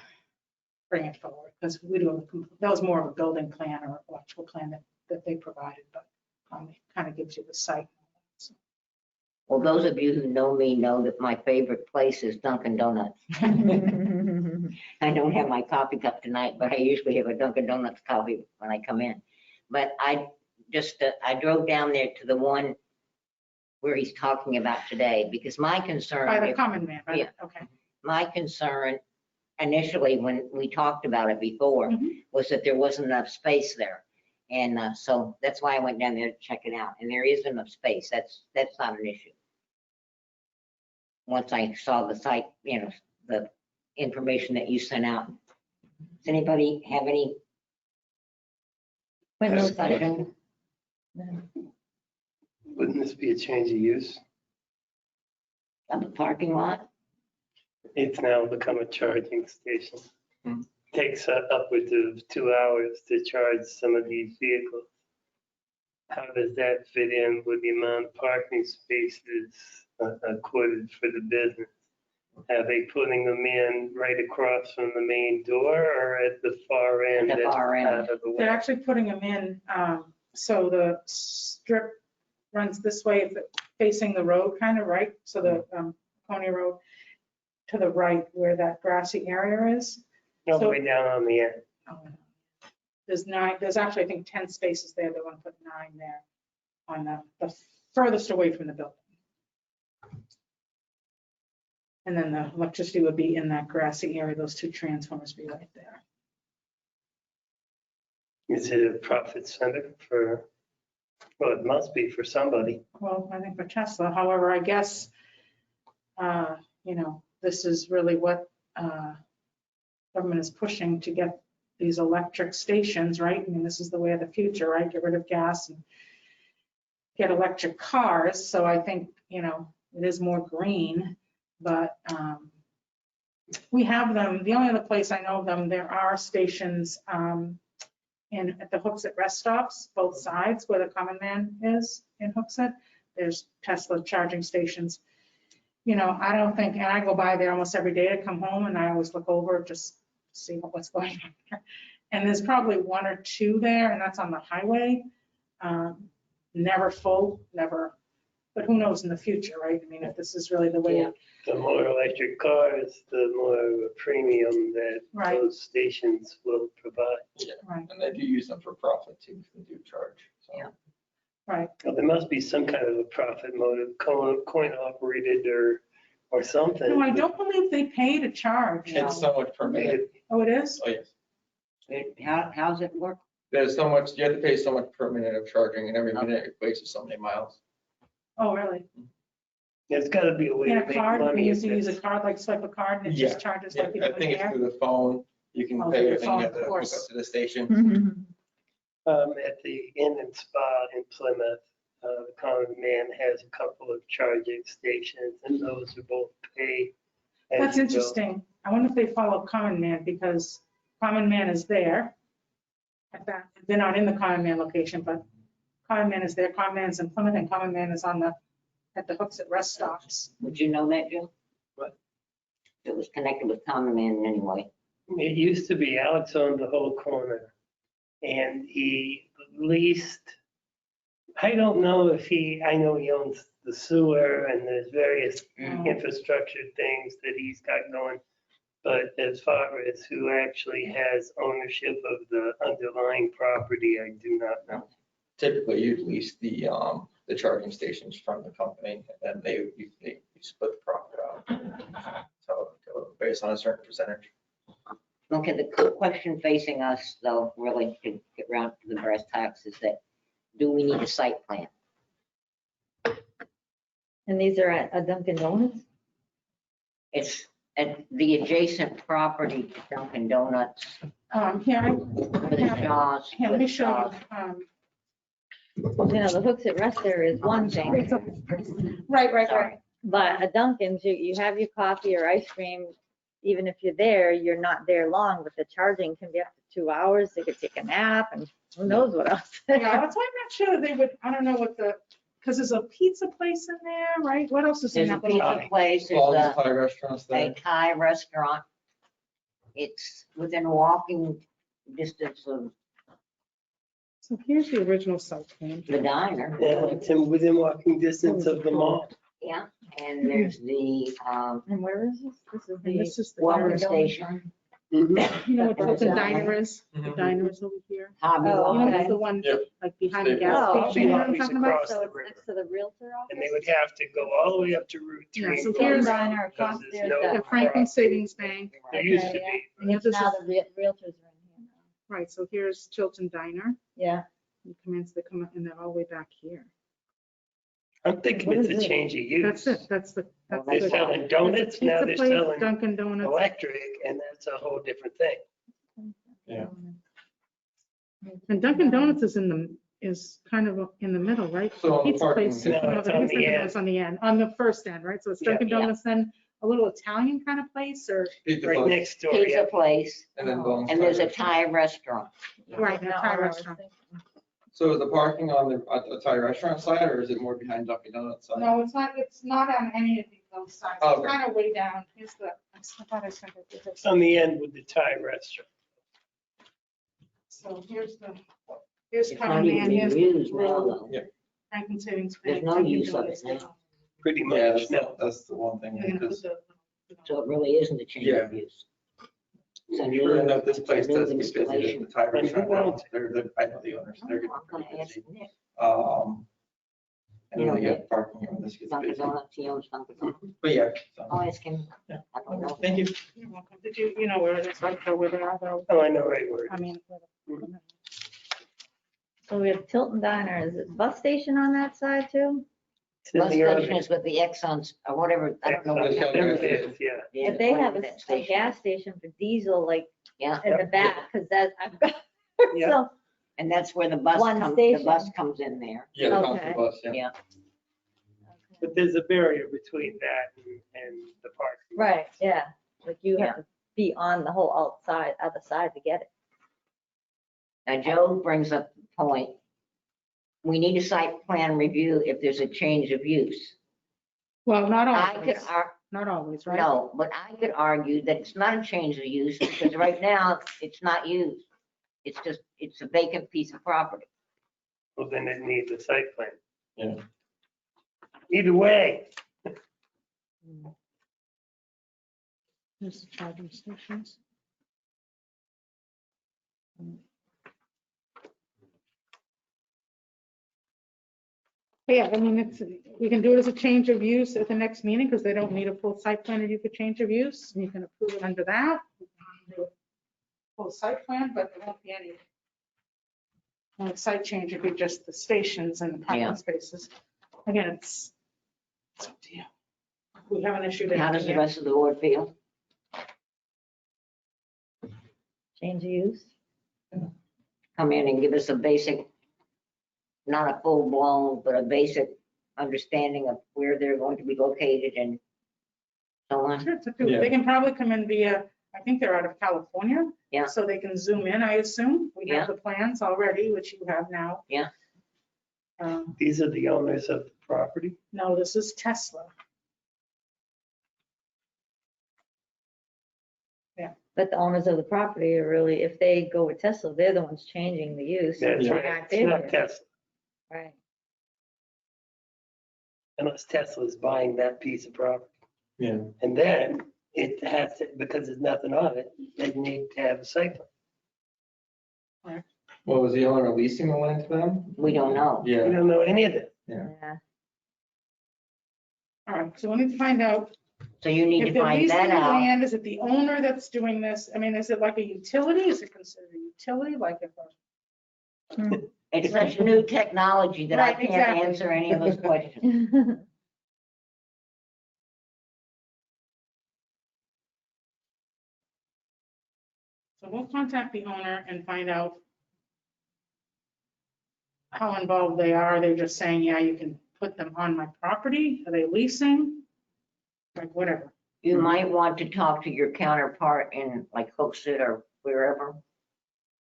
S4: bring it forward because that was more of a building plan or electrical plan that they provided, but it kind of gives you the site. So.
S3: Well, those of you who know me know that my favorite place is Dunkin' Donuts. I don't have my coffee cup tonight, but I usually have a Dunkin' Donuts coffee when I come in. But I drove down there to the one where he's talking about today, because my concern.
S4: By the common man, right?
S3: Yeah.
S4: Okay.
S3: My concern initially, when we talked about it before, was that there wasn't enough space there. And so that's why I went down there to check it out. And there is enough space. That's not an issue. Once I saw the site, you know, the information that you sent out. Does anybody have any?
S5: Windows.
S6: Wouldn't this be a change of use?
S3: Of the parking lot?
S6: It's now become a charging station. Takes upwards of 2 hours to charge some of these vehicles. How does that fit in with the amount of parking spaces accorded for the business? Are they putting them in right across from the main door or at the far end?
S3: At the far end.
S6: Out of the
S4: They're
S6: way?
S4: actually putting them in, so the strip runs this way, facing the road kind of, right? So the Pony Road to the right where that grassy area is.
S6: All the
S4: So-
S6: way down on the end.
S4: There's actually, I think, 10 spaces there. They want to put 9 there on the furthest away from the building. And then the electricity would be in that grassy area. Those 2 transformers be right there.
S6: Is it a profit center for, well, it must be for somebody.
S4: Well, I think for Tesla, however, I guess, you know, this is really what government is pushing to get these electric stations, right? I mean, this is the way of the future, right? Get rid of gas and get electric cars. So I think, you know, it is more green, but we have them. The only other place I know of them, there are stations at the Hooksett rest stops, both sides where the common man is in Hooksett. There's Tesla charging stations. You know, I don't think, and I go by there almost every day to come home, and I always look over just to see what's going on there. And there's probably one or two there, and that's on the highway. Never full, never, but who knows in the future, right? I mean, if this is really the way.
S3: Yeah.
S6: The more electric cars, the more premium that
S4: Right.
S6: those stations will provide.
S4: Right,
S8: And they do use them for profit too, they do charge. So.
S3: Yeah.
S4: right.
S6: Well, there must be some kind of a profit motive, coin operated or something.
S4: No, I don't believe they pay to charge.
S8: It's so much per minute.
S4: Oh, it is?
S8: Oh, yes.
S3: How's it work?
S8: There's so much, you have to pay so much per minute of charging and every minute equates to so many miles.
S4: Oh, really?
S6: There's got to be a way
S4: In
S6: to
S4: a
S6: make
S4: card, we
S6: money.
S4: used
S6: if
S4: to use a
S6: it's-
S4: card, like swipe a card and it
S8: Yeah.
S4: just charges
S8: Yeah,
S4: like you
S8: I
S4: do
S8: think
S4: in
S8: it's
S4: there?
S8: through the phone. You can
S4: Oh,
S8: pay
S4: through the
S8: everything
S4: phone,
S8: at
S4: of
S8: the,
S4: course.
S8: to the station.
S6: At the Inn and Spa in Plymouth, the common man has a couple of charging stations, and those are both pay. as
S4: That's
S6: you go.
S4: interesting. I wonder if they follow Common Man, because Common Man is there. At that, they're not in the Common Man location, but Common Man is there. Common Man's in Plymouth, and Common Man is at the hooks at rest stops.
S3: Would you know that, Joe?
S6: What?
S3: It was connected with Common Man in any way.
S6: It used to be Alex owned the whole corner, and he leased, I don't know if I know he owns the sewer, and there's various infrastructure things that he's got going. But as far as who actually has ownership of the underlying property, I do not know.
S8: Typically, you'd lease the charging stations from the company and they split the profit out. So based on a certain percentage.
S3: Okay, the question facing us, though, really, to get around to the brass tacks, is that, do we need a site plan?
S5: And these are at a Dunkin' Donuts?
S3: It's at the adjacent property to Dunkin' Donuts,
S4: Here,
S3: where the Shaw's.
S4: here, let me show you.
S5: You know, the hooks at rest there is one thing,
S3: Sorry.
S5: but a Dunkin's, you have your coffee or ice cream. Even if you're there, you're not there long, but the charging can be up to 2 hours. They could take a nap and who knows what else.
S4: Yeah, that's why I'm not sure they would, I don't know what because there's a pizza place in there, right? What else is in
S3: There's a
S4: that little?
S3: pizza place,
S8: All
S3: there's
S8: these Thai restaurants
S3: a
S8: there.
S3: Thai restaurant. It's within walking distance of
S4: So here's the original site plan.
S3: the diner.
S6: Yeah, it's within walking distance of the mall.
S3: Yeah, and there's the
S5: And where is this? This is
S4: And this
S5: the,
S4: is the
S3: water
S4: diner.
S3: station,
S6: Mhm.
S4: You know what Tilton
S3: Yeah.
S4: Diner is? The
S8: Mhm.
S4: diner is over here.
S3: Hobby
S5: Oh,
S4: You know,
S3: Lobby.
S4: it's the one
S8: Yep.
S4: like behind the
S8: Oh,
S4: gas
S5: okay.
S4: station, you know what I'm
S6: Lobby's
S4: talking about?
S6: across
S5: so
S6: the
S5: it's
S6: river.
S5: next to the Realtor office?
S6: And they would have to go all the way up to Route
S4: Yeah,
S6: 3.
S4: so
S6: going
S4: here's-
S6: around
S5: Diner across
S6: because
S5: there's
S6: there's no
S5: the-
S4: The Franklin
S6: crossing.
S4: Savings Bank.
S6: There used to
S5: Okay, yeah.
S6: be.
S4: And here's this
S5: Now
S4: is-
S5: the Realtors are in here now.
S4: Right, so here's Tilton Diner.
S5: Yeah.
S4: You come in, so they come up and they're all the way back here.
S6: I'm thinking
S5: What
S6: it's
S5: is
S6: a
S5: it?
S6: change of use.
S4: That's it, that's the. that's
S6: They're
S4: the-
S6: selling donuts, now
S4: Pizza
S6: they're
S4: place,
S6: selling
S4: Dunkin' Donuts.
S6: electric, and that's a whole different thing.
S8: Yeah.
S4: And Dunkin' Donuts is kind of in the middle, right?
S8: So on the
S4: Pizza
S8: parking,
S4: place.
S6: No,
S4: no,
S6: it's
S4: the
S6: on
S4: pizza
S6: the
S4: place on the end, on the first end, right? So it's
S6: Yeah.
S4: Dunkin'
S3: Yeah.
S4: Donuts, then a little Italian kind of place, or,
S8: pizza
S6: Right
S8: place,
S6: next door, yeah.
S3: Pizza place,
S8: and then Bones
S3: and there's a
S8: Thai
S3: Thai restaurant.
S4: right, a
S5: Now,
S4: Thai
S5: I was
S4: restaurant.
S5: thinking-
S8: So is the parking on the Thai restaurant side or is it more behind Dunkin' Donuts side?
S4: No, it's not on any of those sides.
S8: Oh,
S4: It's
S8: okay.
S4: kind of way down. Here's the, I thought I sent it. to
S6: It's on the end with the Thai restaurant.
S4: So here's
S3: It's not
S4: Common Man,
S3: even
S4: here's
S3: in use now, though.
S4: Franklin Savings
S3: There's
S4: Bank.
S3: no
S4: Dunkin'
S3: use of
S4: Donuts
S3: it now.
S4: now.
S6: Pretty
S8: Yeah,
S6: much, no.
S8: that's the one thing.
S4: They're gonna put
S8: because
S3: So it really isn't a change of use. It's a
S8: Sure
S3: new,
S8: enough, this place
S3: new
S8: does get busy.
S3: installation.
S8: The Thai
S6: And who
S8: restaurant,
S6: owns
S8: I know the owners, they're
S3: I'm
S8: getting
S3: gonna
S8: pretty
S3: ask
S8: busy.
S3: Nick,
S8: And then they get parking when this gets
S3: Dunkin'
S8: busy.
S3: Donuts, he owns Dunkin' Donuts.
S8: But yeah. so-
S3: I'll ask him.
S8: Yeah.
S3: I don't know.
S8: Thank you.
S4: You're welcome. Did you know where it is, right, or where they are, though?
S6: Oh, I know right where it
S4: I
S6: is.
S4: mean.
S5: So we have Tilton Diner. Is it bus station on that side too?
S6: It's in
S3: Bus
S6: the
S3: station
S6: other-
S3: is with the Exxons, or whatever, I don't know. what
S8: Exxon.
S6: There
S3: that
S6: it
S3: is.
S6: is, yeah.
S3: Yeah,
S5: But they have
S3: whatever
S5: a
S3: that
S5: a
S3: station
S5: gas
S3: is.
S5: station for diesel, like
S3: Yeah,
S5: in the back, because I've got,
S6: Yeah.
S5: so,
S3: and that's where the bus
S5: One
S3: comes, the
S5: station.
S3: bus comes in there.
S8: Yeah, the
S5: Okay.
S8: council bus, yeah.
S3: Yeah.
S6: But there's a barrier between that and the parking.
S5: right, yeah. Like you
S3: Yeah.
S5: have to be on the whole outside, other side to get it.
S3: Now, Joe brings up the point, we need a site plan review if there's a change of use.
S4: Well, not
S3: I could,
S4: always, not always, right?
S3: no, but I could argue that it's not a change of use because right now it's not used. it's a vacant piece of property.
S6: Well, then it needs a site plan.
S8: Yeah.
S6: Either way,
S4: There's the charging stations. Yeah, I mean, we can do it as a change of use at the next meeting because they don't need a full site plan review for change of use. And you can approve it under that. We can do a full site plan, but there won't be any site change. It'd be just the stations and the
S3: Yeah.
S4: parking spaces. Again, it's up to you. We haven't issued it.
S3: How does the rest of the board feel?
S5: Change of use.
S3: Come in and give us a basic, not a full blown, but a basic understanding of where they're going to be located and so on.
S4: Sure, it's up to you.
S8: Yeah.
S4: They can probably come in via, I think they're out of California.
S3: Yeah.
S4: So they can zoom in, I assume. We
S3: Yeah.
S4: have the plans already, which you have now.
S3: Yeah.
S6: these are the owners of the property.
S4: No, this is Tesla.
S5: But the owners of the property are really, if they go with Tesla, they're the ones changing the use.
S6: That's
S5: They're
S6: right.
S5: not
S6: It's
S5: there.
S6: not Tesla,
S5: Right.
S6: unless Tesla's buying that piece of property.
S8: Yeah.
S6: And then it has to, because there's nothing on it, they need to have a site plan.
S8: Well, was the owner leasing the land to them?
S3: We don't know.
S6: We
S8: Yeah.
S6: don't know any of this.
S5: Yeah.
S4: All right, so we need to find out.
S3: So you need
S4: If
S3: to
S4: they're
S3: find
S4: leasing
S3: that
S4: the
S3: out.
S4: land, is it the owner that's doing this? I mean, is it like a utility? Is it considered a utility? Like if a
S3: It's such new technology that I
S4: Right,
S3: can't
S4: exactly.
S3: answer any of those questions.
S4: So we'll contact the owner and find out how involved they are. They're just saying, yeah, you can put them on my property. Are they leasing? Like whatever.
S3: You might want to talk to your counterpart in like Hooksett or wherever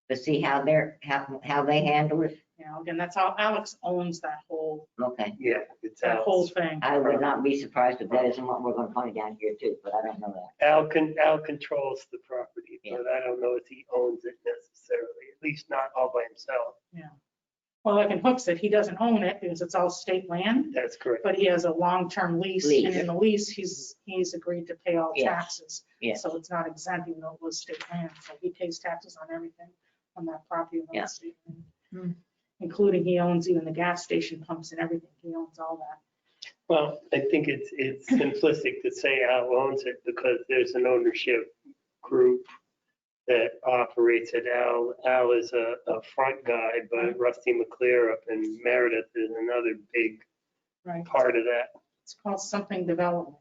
S3: to see how they handle it.
S4: You know, again, that's all, Alex owns that whole
S3: Okay.
S6: Yeah, it's
S4: that whole
S6: Al's.
S4: thing.
S3: I would not be surprised if that isn't what we're gonna find down here too, but I don't know that.
S6: Al controls the property,
S3: Yeah.
S6: but I don't know if he owns it necessarily, at least not all by himself.
S4: Well, like in Hooksett, he doesn't own it because it's all state land,
S6: That's correct.
S4: but he has a long-term lease.
S3: Lease.
S4: And in the lease, he's agreed to pay all
S3: Yes.
S4: taxes.
S3: Yes.
S4: So it's not exempt, even though it was state land. So he pays taxes on everything on that property. on the
S3: Yeah.
S4: state land.
S5: Hmm.
S4: Including he owns even the gas station pumps and everything. He owns all that.
S6: Well, I think it's simplistic to say Al owns it because there's an ownership group that operates it. Al is a front guy, but Rusty McClear up in Meredith is another big
S4: Right.
S6: part of that.
S4: It's called something development.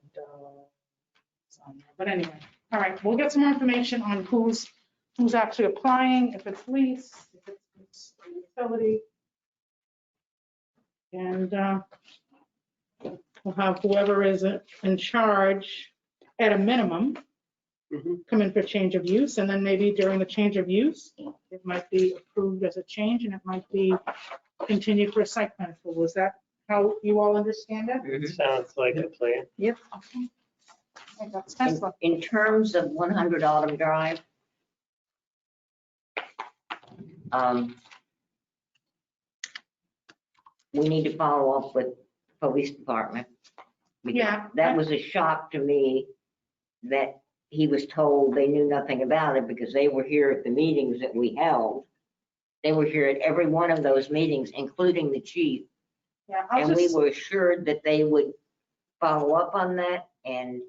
S4: It's on there. But anyway, all right, we'll get some more information on who's actually applying, if it's lease, if it's a utility. And we'll have whoever is in charge at a minimum
S6: Mhm.
S4: come in for change of use, and then maybe during the change of use, it might be approved as a change, and it might be continued for a site plan approval. Is that how you all understand it?
S3: Mhm.
S6: Sounds like a plan.
S4: Okay. Okay, that's Tesla.
S3: In terms of 100 Autumn Drive, we need to follow up with the police department. because
S4: Yeah.
S3: That was a shock to me that he was told they knew nothing about it because they were here at the meetings that we held. They were here at every one of those meetings, including the chief.
S4: Yeah, I'll
S3: And we
S4: just,
S3: were assured that they would follow up on that and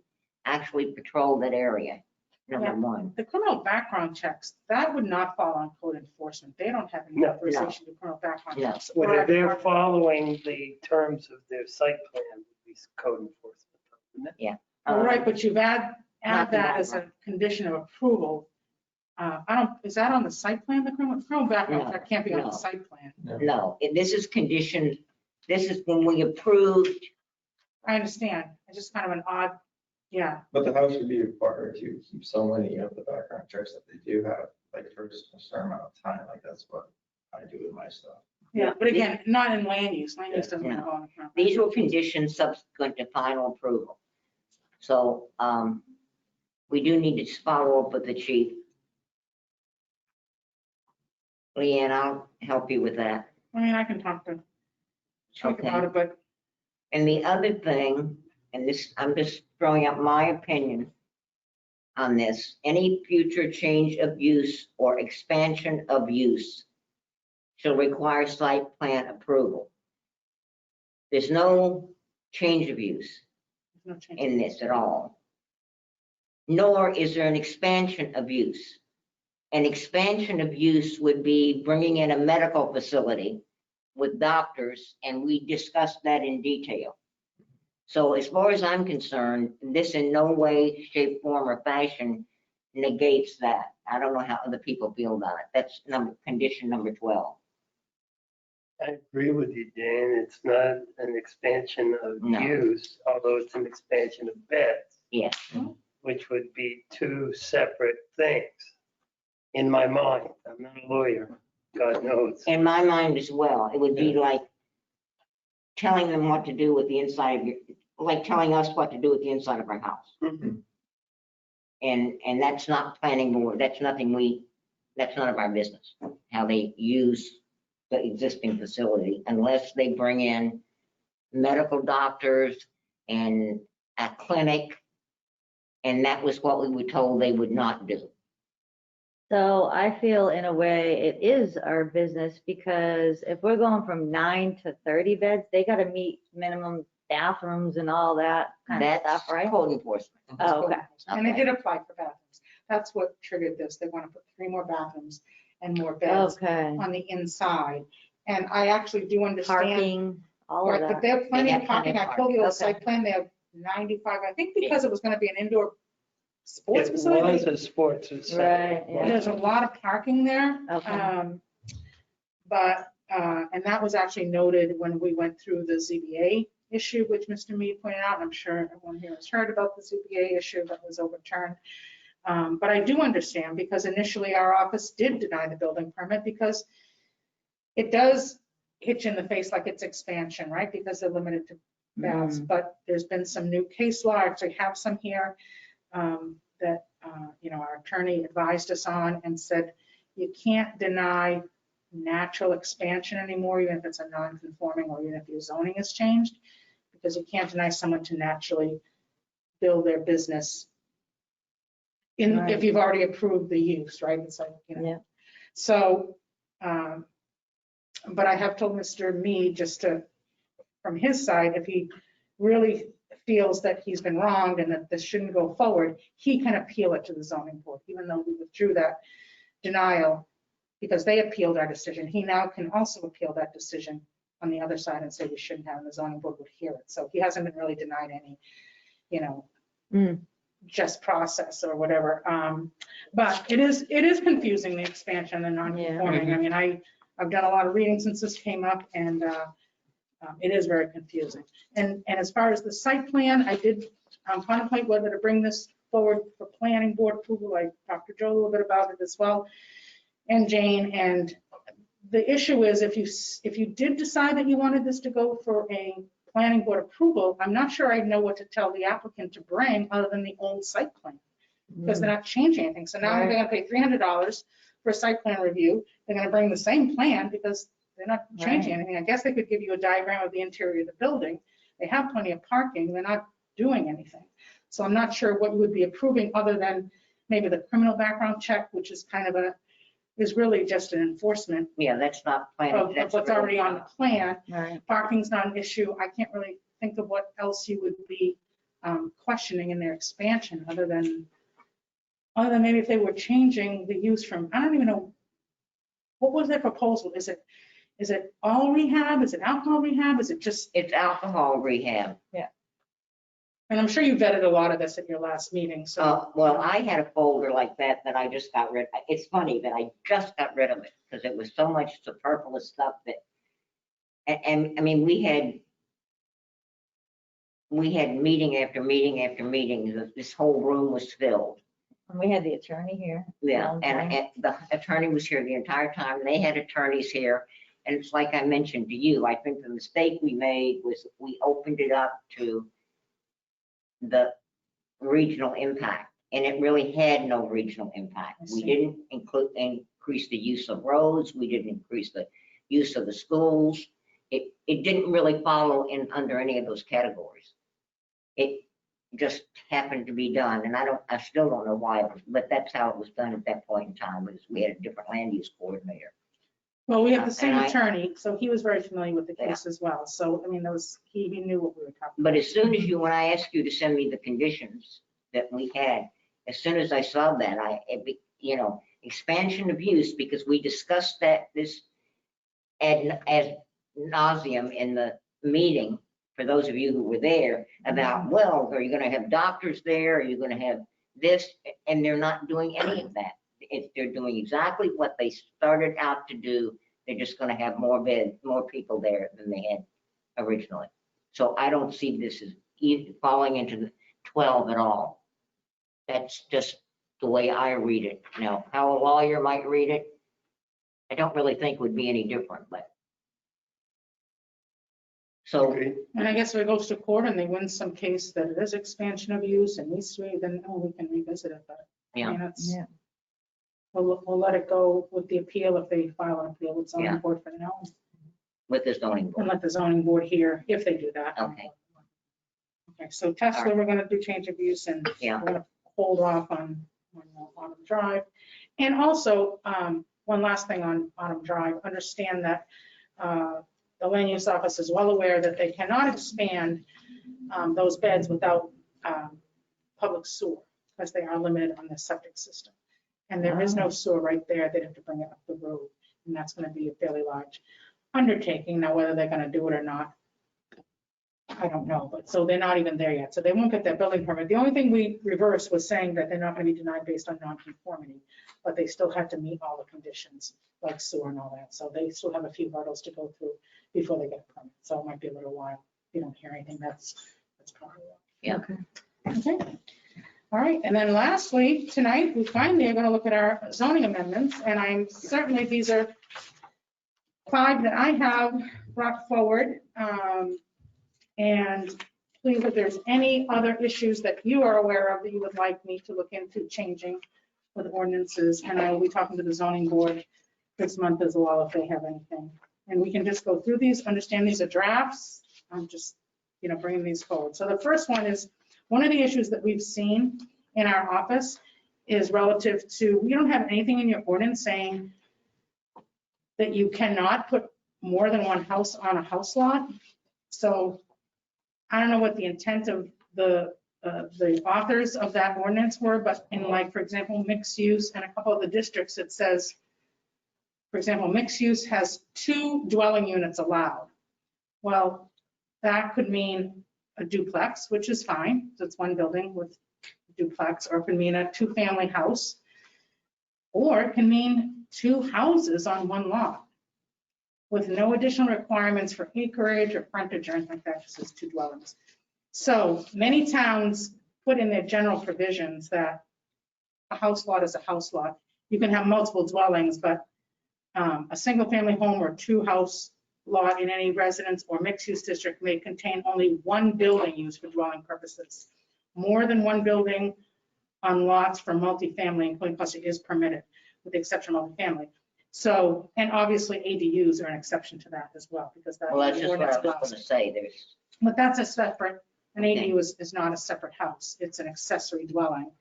S3: actually patrol that area, number
S4: Yeah.
S3: one.
S4: the criminal background checks, that would not fall on code enforcement. They don't have any
S6: No.
S4: authorization to do criminal background
S3: No.
S4: checks.
S6: Whether
S4: Or-
S6: they're following the terms of their site plan would be code enforcement. Wouldn't it?
S4: All right, but you've
S3: Not
S4: add
S3: the
S4: that as a condition of approval. Is that on the site plan, the criminal background
S3: No,
S4: check can't be on
S3: no.
S4: the site plan.
S3: No, this is conditioned, this is when we approved,
S4: I understand. It's just kind of an odd, yeah.
S8: But the house would be required to keep so many of the background checks that they do have, like for a certain amount of time, like that's what I do with my stuff.
S4: Yeah, but again, not in land use. Land use doesn't
S3: Yeah.
S4: involve. criminal
S3: these were
S4: background checks.
S3: conditions subsequent to final approval. So we do need to follow up with the chief. Leanne, I'll help you with that.
S4: I mean, I can talk to Chuck
S3: Okay.
S4: about it, but
S3: And the other thing, and this, I'm just throwing out my opinion on this, any future change of use or expansion of use shall require site plan approval. There's no change of use
S4: there's no change.
S3: in this at all. Nor is there an expansion of use. An expansion of use would be bringing in a medical facility with doctors, and we discussed that in detail. So as far as I'm concerned, this in no way, shape, form, or fashion negates that. I don't know how other people feel about it. That's condition number 12.
S6: I agree with you, Dan. It's not an expansion of
S3: No.
S6: use, although it's an expansion of beds,
S3: Yes.
S6: which would be two separate things. In my mind, I'm not a lawyer, God knows.
S3: In my mind as well, it would be like telling them what to do with the inside of your, like telling us what to do with the inside of our house.
S6: Mhm.
S3: And that's not planning board, that's nothing that's none of our business, how they use the existing facility, unless they bring in medical doctors and a clinic. And that was what we were told they would not do.
S5: So I feel in a way it is our business, because if we're going from 9 to 30 beds, they gotta meet minimum bathrooms and all that kind of
S3: That's
S5: stuff, right?
S3: code enforcement.
S5: Oh, okay.
S4: And they
S3: Okay.
S4: did apply for bathrooms. That's what triggered this. They want to put 3 more bathrooms and more beds
S5: Okay.
S4: on the inside. And I actually do understand.
S5: Parking, all of
S4: Right, but
S5: that.
S4: they have plenty
S3: They
S4: of
S3: have plenty
S4: parking.
S3: of
S4: I told you the
S5: parking.
S4: site plan, they have 95, I think because it was gonna be an indoor sports
S6: It was
S4: facility.
S6: a sports facility.
S5: Right, yeah.
S4: There's a lot of parking there.
S5: Okay.
S4: And that was actually noted when we went through the ZBA issue, which Mr. Mead pointed out. I'm sure everyone here has heard about the ZBA issue that was overturned. But I do understand, because initially our office did deny the building permit because it does hit you in the face like it's expansion, right? Because they're limited to beds. But there's been some new case law, I actually have some here, that, our attorney advised us on and said, you can't deny natural expansion anymore, even if it's a non-conforming or even if your zoning has changed, because you can't deny someone to naturally build their business in,
S5: Right.
S4: if you've already approved the use, right? It's like,
S5: Yeah.
S4: So, but I have told Mr. Mead from his side, if he really feels that he's been wronged and that this shouldn't go forward, he can appeal it to the zoning board, even though we withdrew that denial because they appealed our decision. He now can also appeal that decision on the other side and say we shouldn't have, and the zoning board would hear it. So he hasn't been really denied any, just process or whatever. But it is confusing, the expansion and non-conforming.
S3: Yeah.
S4: I mean, I've done a lot of reading since this came up, and it is very confusing. And as far as the site plan, I did contemplate whether to bring this forward for planning board approval. I talked to Joe a little bit about it as well, and Jane. And the issue is, if you did decide that you wanted this to go for a planning board approval, I'm not sure I know what to tell the applicant to bring other than the old site plan, because they're not changing anything. So now they're gonna pay $300 for a site plan review. They're gonna bring the same plan because they're not changing anything. I guess they could give you a diagram of the interior of the building. They have plenty of parking. They're not doing anything. So I'm not sure what you would be approving other than maybe the criminal background check, which is kind of is really just an enforcement
S3: Yeah, that's not planning.
S4: of
S3: that's
S4: what's
S3: really-
S4: already on the plan.
S5: Right.
S4: Parking's not an issue. I can't really think of what else you would be questioning in their expansion other than maybe if they were changing the use from, I don't even know, what was their proposal? Is it all rehab? Is it alcohol rehab? Is it just,
S3: It's alcohol rehab.
S4: and I'm sure you vetted a lot of this at your last meeting, so.
S3: Well, I had a folder like that I just got rid. It's funny that I just got rid of it because it was so much superfluous stuff that, and I mean, we had meeting after meeting after meeting. This whole room was filled.
S5: And we had the attorney here.
S3: Yeah,
S5: Long time.
S3: and the attorney was here the entire time. They had attorneys here. And it's like I mentioned to you, I think the mistake we made was we opened it up to the regional impact, and it really had no regional impact.
S4: I
S3: We
S4: see.
S3: didn't include increase the use of roads, we didn't increase the use of the schools. It didn't really follow in under any of those categories. It just happened to be done, and I still don't know why, but that's how it was done at that point in time, was we had a different land use coordinator.
S4: Well, we have the same
S3: And I-
S4: attorney, so he was very familiar with the case as well. So, I mean, he knew what we were talking about.
S3: But as soon as when I asked you to send me the conditions that we had, as soon as I saw that, expansion of use, because we discussed this ad nauseum in the meeting, for those of you who were there, about, well, are you gonna have doctors there? Are you gonna have this? And they're not doing any of that. They're doing exactly what they started out to do. They're just gonna have more beds, more people there than they had originally. So I don't see this as falling into the 12 at all. That's just the way I read it. Now, how a lawyer might read it, I don't really think would be any different, but. So,
S6: Agreed.
S4: And I guess if it goes to court and they win some case that it is expansion of use and needs to be, then we can revisit it. But I mean,
S5: Yeah.
S4: we'll let it go with the appeal if they file an appeal with zoning
S3: Yeah.
S4: board for now,
S3: with the zoning
S4: and
S3: board,
S4: let the zoning board hear if they do that.
S3: Okay.
S4: Okay, so Tesla, we're gonna do change of use, and
S3: Yeah.
S4: we're gonna hold off on Autumn Drive. And also, one last thing on Autumn Drive, understand that the land use office is well aware that they cannot expand those beds without public sewer, because they are limited on the septic system. And there is no sewer right there. They'd have to bring it up the road, and that's gonna be a fairly large undertaking. Now, whether they're gonna do it or not, I don't know, but so they're not even there yet. So they won't get that building permit. The only thing we reversed was saying that they're not gonna be denied based on non-conformity, but they still have to meet all the conditions, like sewer and all that. So they still have a few hurdles to go through before they get a permit. So it might be a little while. If you don't hear anything, that's probably why.
S3: Yeah.
S4: Okay. All right, and then lastly, tonight, we finally are gonna look at our zoning amendments, and I'm certainly, these are 5 that I have brought forward. And please, if there's any other issues that you are aware of that you would like me to look into changing with ordinances, and I will be talking to the zoning board this month as well if they have anything. And we can just go through these, understand these are drafts. I'm just, bringing these forward. So the first one is, one of the issues that we've seen in our office is relative to, we don't have anything in your ordinance saying that you cannot put more than one house on a house lot. So I don't know what the intent of the authors of that ordinance were, but in for example, mixed use and a couple of the districts, it says, for example, mixed use has 2 dwelling units allowed. Well, that could mean a duplex, which is fine. So it's one building with duplex, or it can mean a 2-family house, or it can mean 2 houses on one lot with no additional requirements for acreage or frontage or anything like that, just as 2 dwellings. So many towns put in their general provisions that a house lot is a house lot. You can have multiple dwellings, but a single-family home or 2-house lot in any residence or mixed-use district may contain only 1 building used for dwelling purposes. More than 1 building on lots for multifamily, including cluster, is permitted, with the exception of multifamily. So, and obviously ADUs are an exception to that as well, because that.
S3: well, that's just what I was going to say.
S4: But that's a separate, an ADU is not a separate house. It's an accessory dwelling.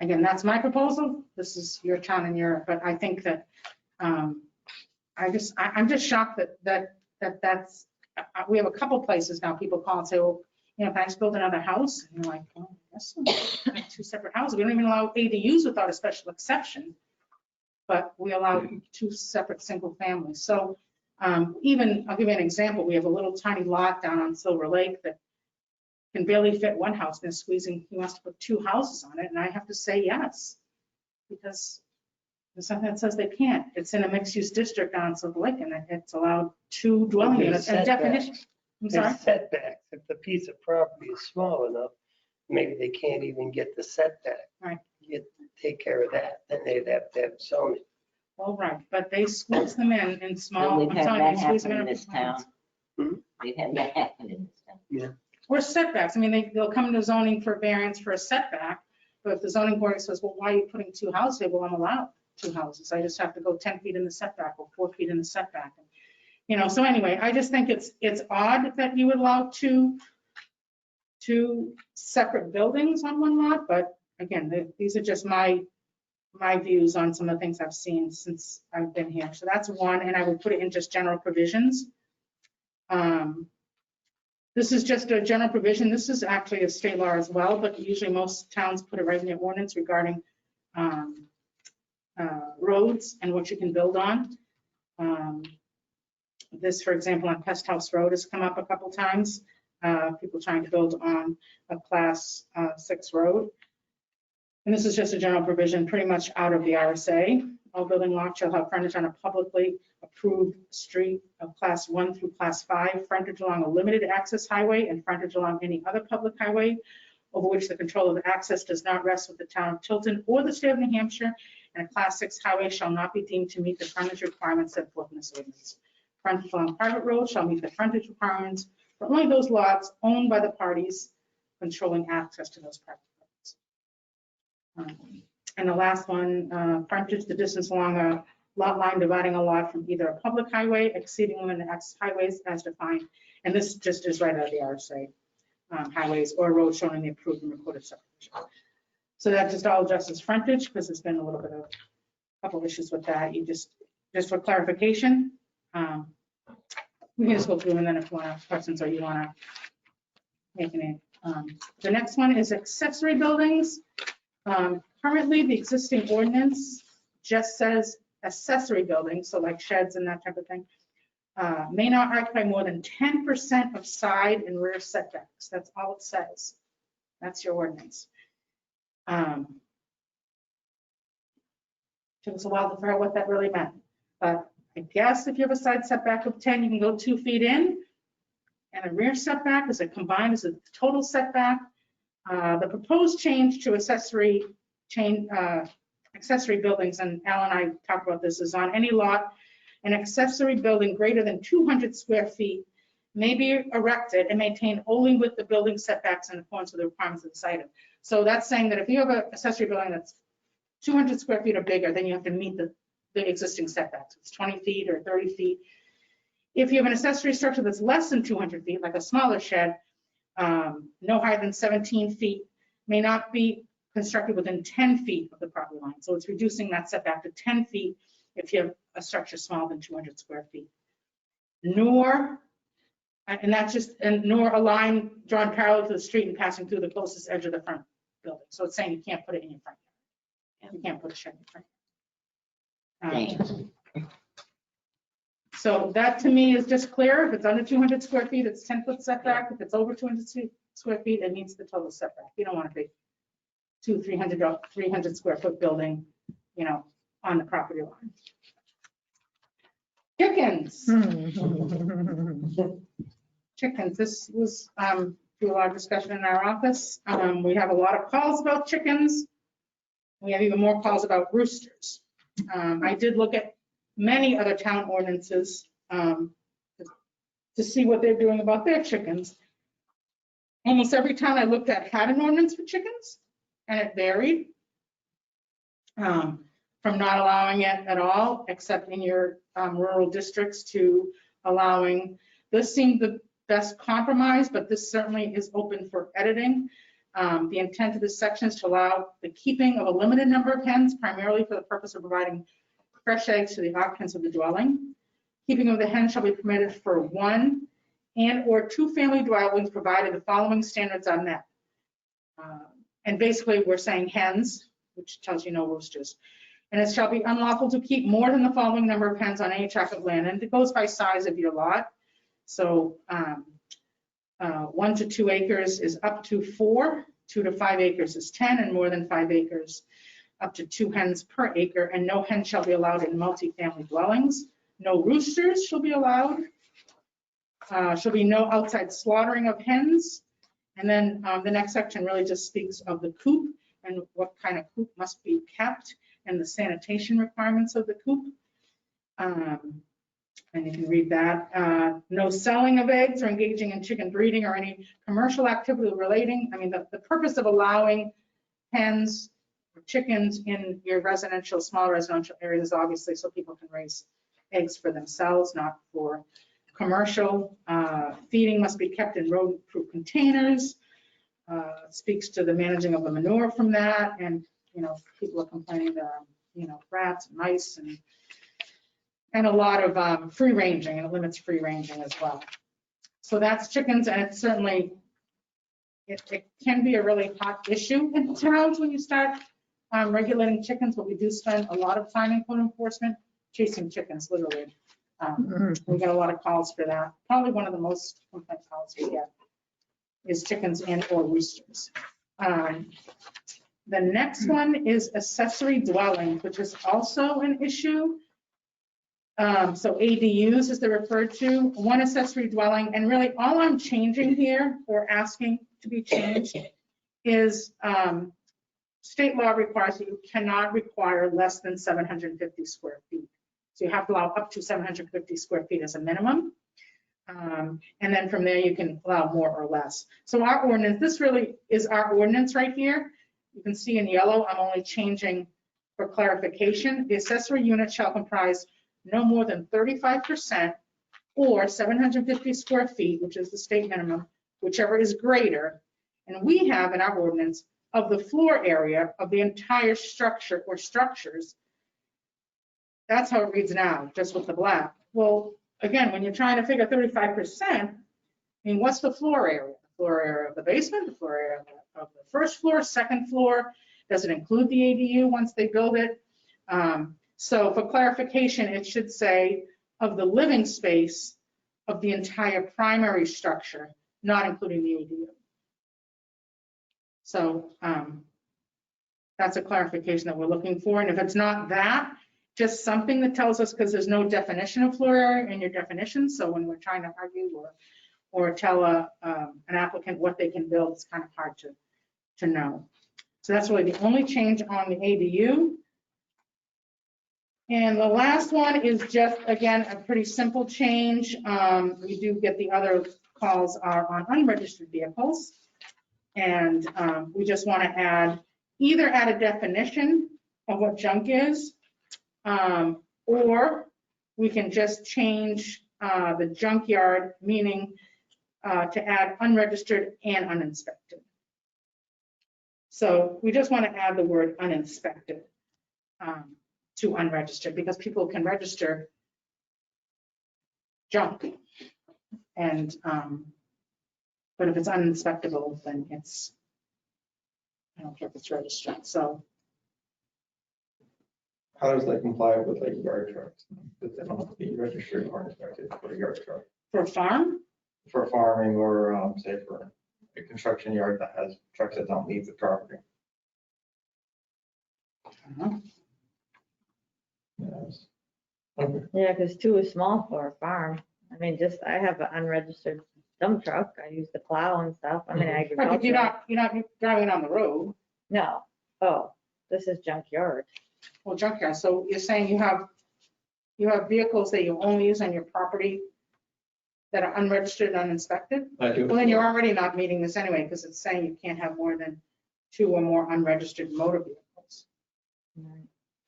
S4: Again, that's my proposal. This is your town and but I think that, I'm just shocked that's, we have a couple places now, people call and say, well, can I just build another house? And you're like, oh, yes, 2 separate houses. We don't even allow ADUs without a special exception, but we allow 2 separate single families. So even, I'll give you an example. We have a little tiny lot down on Silver Lake that can barely fit 1 house, and squeezing, he wants to put 2 houses on it, and I have to say yes, because there's something that says they can't. It's in a mixed-use district on Silver Lake, and it's allowed 2 dwelling units and definition. I'm sorry?
S6: There's setbacks. If the piece of property is small enough, maybe they can't even get the setback.
S4: Right.
S6: You take care of that, then they'd have to have zoning.
S4: Well, right, but they squeeze them in small.
S3: We've
S4: I'm
S3: had
S4: telling
S3: that
S4: you, they squeeze them
S3: happen in
S4: in
S3: this town. We've had that happen in this town.
S4: Or setbacks. I mean, they'll come to zoning for variance for a setback, But if the zoning board says, well, why are you putting 2 houses there? Well, I'm allowed 2 houses. I just have to go 10 feet in the setback or 4 feet in the setback. You know, so anyway, I just think it's odd that you would allow two separate buildings on one lot, but again, these are just my views on some of the things I've seen since I've been here. So that's one, and I would put it in just general provisions. This is just a general provision. This is actually a state law as well, but usually most towns put it right in their ordinance regarding roads and what you can build on. This, for example, on Pest House Road has come up a couple times. People trying to build on a class 6 road. And this is just a general provision pretty much out of the RSA. All building lots shall have frontage on a publicly approved street of class 1 through class 5, frontage along a limited access highway, and frontage along any other public highway over which the control of the access does not rest with the town of Tilton or the state of New Hampshire, and a class 6 highway shall not be deemed to meet the frontage requirements set forth in this ordinance. Frontage along private roads shall meet the frontage requirements for only those lots owned by the parties controlling access to those private roads. And the last one, frontage, the distance along a lot line dividing a lot from either a public highway exceeding limited access highways as defined. And this just is right out of the RSA, highways or roads shown in the approved and recorded subdivision. So that just all addresses frontage, because there's been a little bit of a couple issues with that. You just for clarification, we can just go through, and then if you want to have questions or you want to make any. The next one is accessory buildings. Currently, the existing ordinance just says accessory buildings, so like sheds and that type of thing, may not occupy more than 10% of side and rear setbacks. That's all it says. That's your ordinance. Took us a while to figure out what that really meant, but I guess if you have a side setback of 10, you can go 2 feet in, and a rear setback is combined as a total setback. The proposed change to accessory buildings, and Al and I talked about this, is on any lot, an accessory building greater than 200 square feet may be erected and maintained only with the building setbacks in accordance with the requirements of the site. So that's saying that if you have an accessory building that's 200 square feet or bigger, then you have to meet the existing setbacks. It's 20 feet or 30 feet. If you have an accessory structure that's less than 200 feet, like a smaller shed, no higher than 17 feet, may not be constructed within 10 feet of the property line. So it's reducing that setback to 10 feet if you have a structure smaller than 200 square feet. Nor a line drawn parallel to the street and passing through the closest edge of the front building. So it's saying you can't put it in your front yard. You can't put a shed in your front yard. So that to me is just clear. If it's under 200 square feet, it's 10-foot setback. If it's over 200 square feet, it meets the total setback. You don't want to be 300 square foot building, you know, on the property line. Chickens. Chickens. This was through a lot of discussion in our office. We have a lot of calls about chickens. We have even more calls about roosters. I did look at many other town ordinances to see what they're doing about their chickens. Almost every town I looked at had an ordinance for chickens, and it varied from not allowing it at all, except in your rural districts, to allowing. This seemed the best compromise, but this certainly is open for editing. The intent of this section is to allow the keeping of a limited number of hens, primarily for the purpose of providing fresh eggs to the occupants of the dwelling. Keeping of the hens shall be permitted for 1 and/or 2 family dwellings, provided the following standards are met. And basically, we're saying hens, which tells you no roosters. And it shall be unlawful to keep more than the following number of hens on any tract of land, and it goes by size of your lot. So 1 to 2 acres is up to 4, 2 to 5 acres is 10, and more than 5 acres up to 2 hens per acre, and no hens shall be allowed in multi-family dwellings. No roosters shall be allowed. Shall be no outside slaughtering of hens. And then the next section really just speaks of the coop and what kind of coop must be kept and the sanitation requirements of the coop. And you can read that. No selling of eggs or engaging in chicken breeding or any commercial activity relating. I mean, the purpose of allowing hens, or chickens in your residential, small residential areas, obviously, so people can raise eggs for themselves, not for commercial. Feeding must be kept in rodent-proof containers. Speaks to the managing of the manure from that, and, you know, people are complaining that, you know, rats and mice and a lot of free ranging, and it limits free ranging as well. So that's chickens, and it's certainly, it can be a really hot issue in towns when you start regulating chickens, but we do spend a lot of time in code enforcement chasing chickens, literally. We get a lot of calls for that. Probably one of the most complaint calls we get is chickens and or roosters. The next one is accessory dwellings, which is also an issue. So ADUs, as they're referred to, one accessory dwelling, and really all I'm changing here, or asking to be changed, is state law requires that you cannot require less than 750 square feet. So you have to allow up to 750 square feet as a minimum. And then from there, you can allow more or less. So our ordinance, this really is our ordinance right here. You can see in yellow, I'm only changing for clarification. The accessory unit shall comprise no more than 35% or 750 square feet, which is the state minimum, whichever is greater. And we have in our ordinance of the floor area of the entire structure or structures. That's how it reads now, just with the black. Well, again, when you're trying to figure 35%, I mean, what's the floor area? The floor area of the basement, the floor area of the first floor, second floor? Does it include the ADU once they build it? So for clarification, it should say of the living space of the entire primary structure, not including the ADU. So that's a clarification that we're looking for. And if it's not that, just something that tells us, because there's no definition of floor area in your definition. So when we're trying to argue or tell an applicant what they can build, it's kind of hard to know. So that's really the only change on the ADU. And the last one is just, again, a pretty simple change. We do get the other calls are on unregistered vehicles. And we just want to either add a definition of what junk is, or we can just change the junkyard meaning to add unregistered and uninspected. So we just want to add the word uninspected to unregistered, because people can register junk. And but if it's uninspectable, then it's, I don't care if it's registered. So
S8: How does that comply with like yard trucks? That they don't have to be registered or inspected for a yard truck?
S4: for farm,
S8: For farming or say for a construction yard that has trucks that don't leave the property. Yes. Okay.
S5: Yeah, because 2 is small for a farm. I mean, I have an unregistered dump truck. I use the plow and stuff. I mean,
S4: right, but
S5: agriculture.
S4: you're not driving it on the road.
S5: No. Oh, this is junkyard.
S4: Well, junkyard. So you're saying you have vehicles that you only use on your property that are unregistered and uninspected?
S8: I do.
S4: Well, then you're already not meeting this anyway, because it's saying you can't have more than 2 or more unregistered motor vehicles.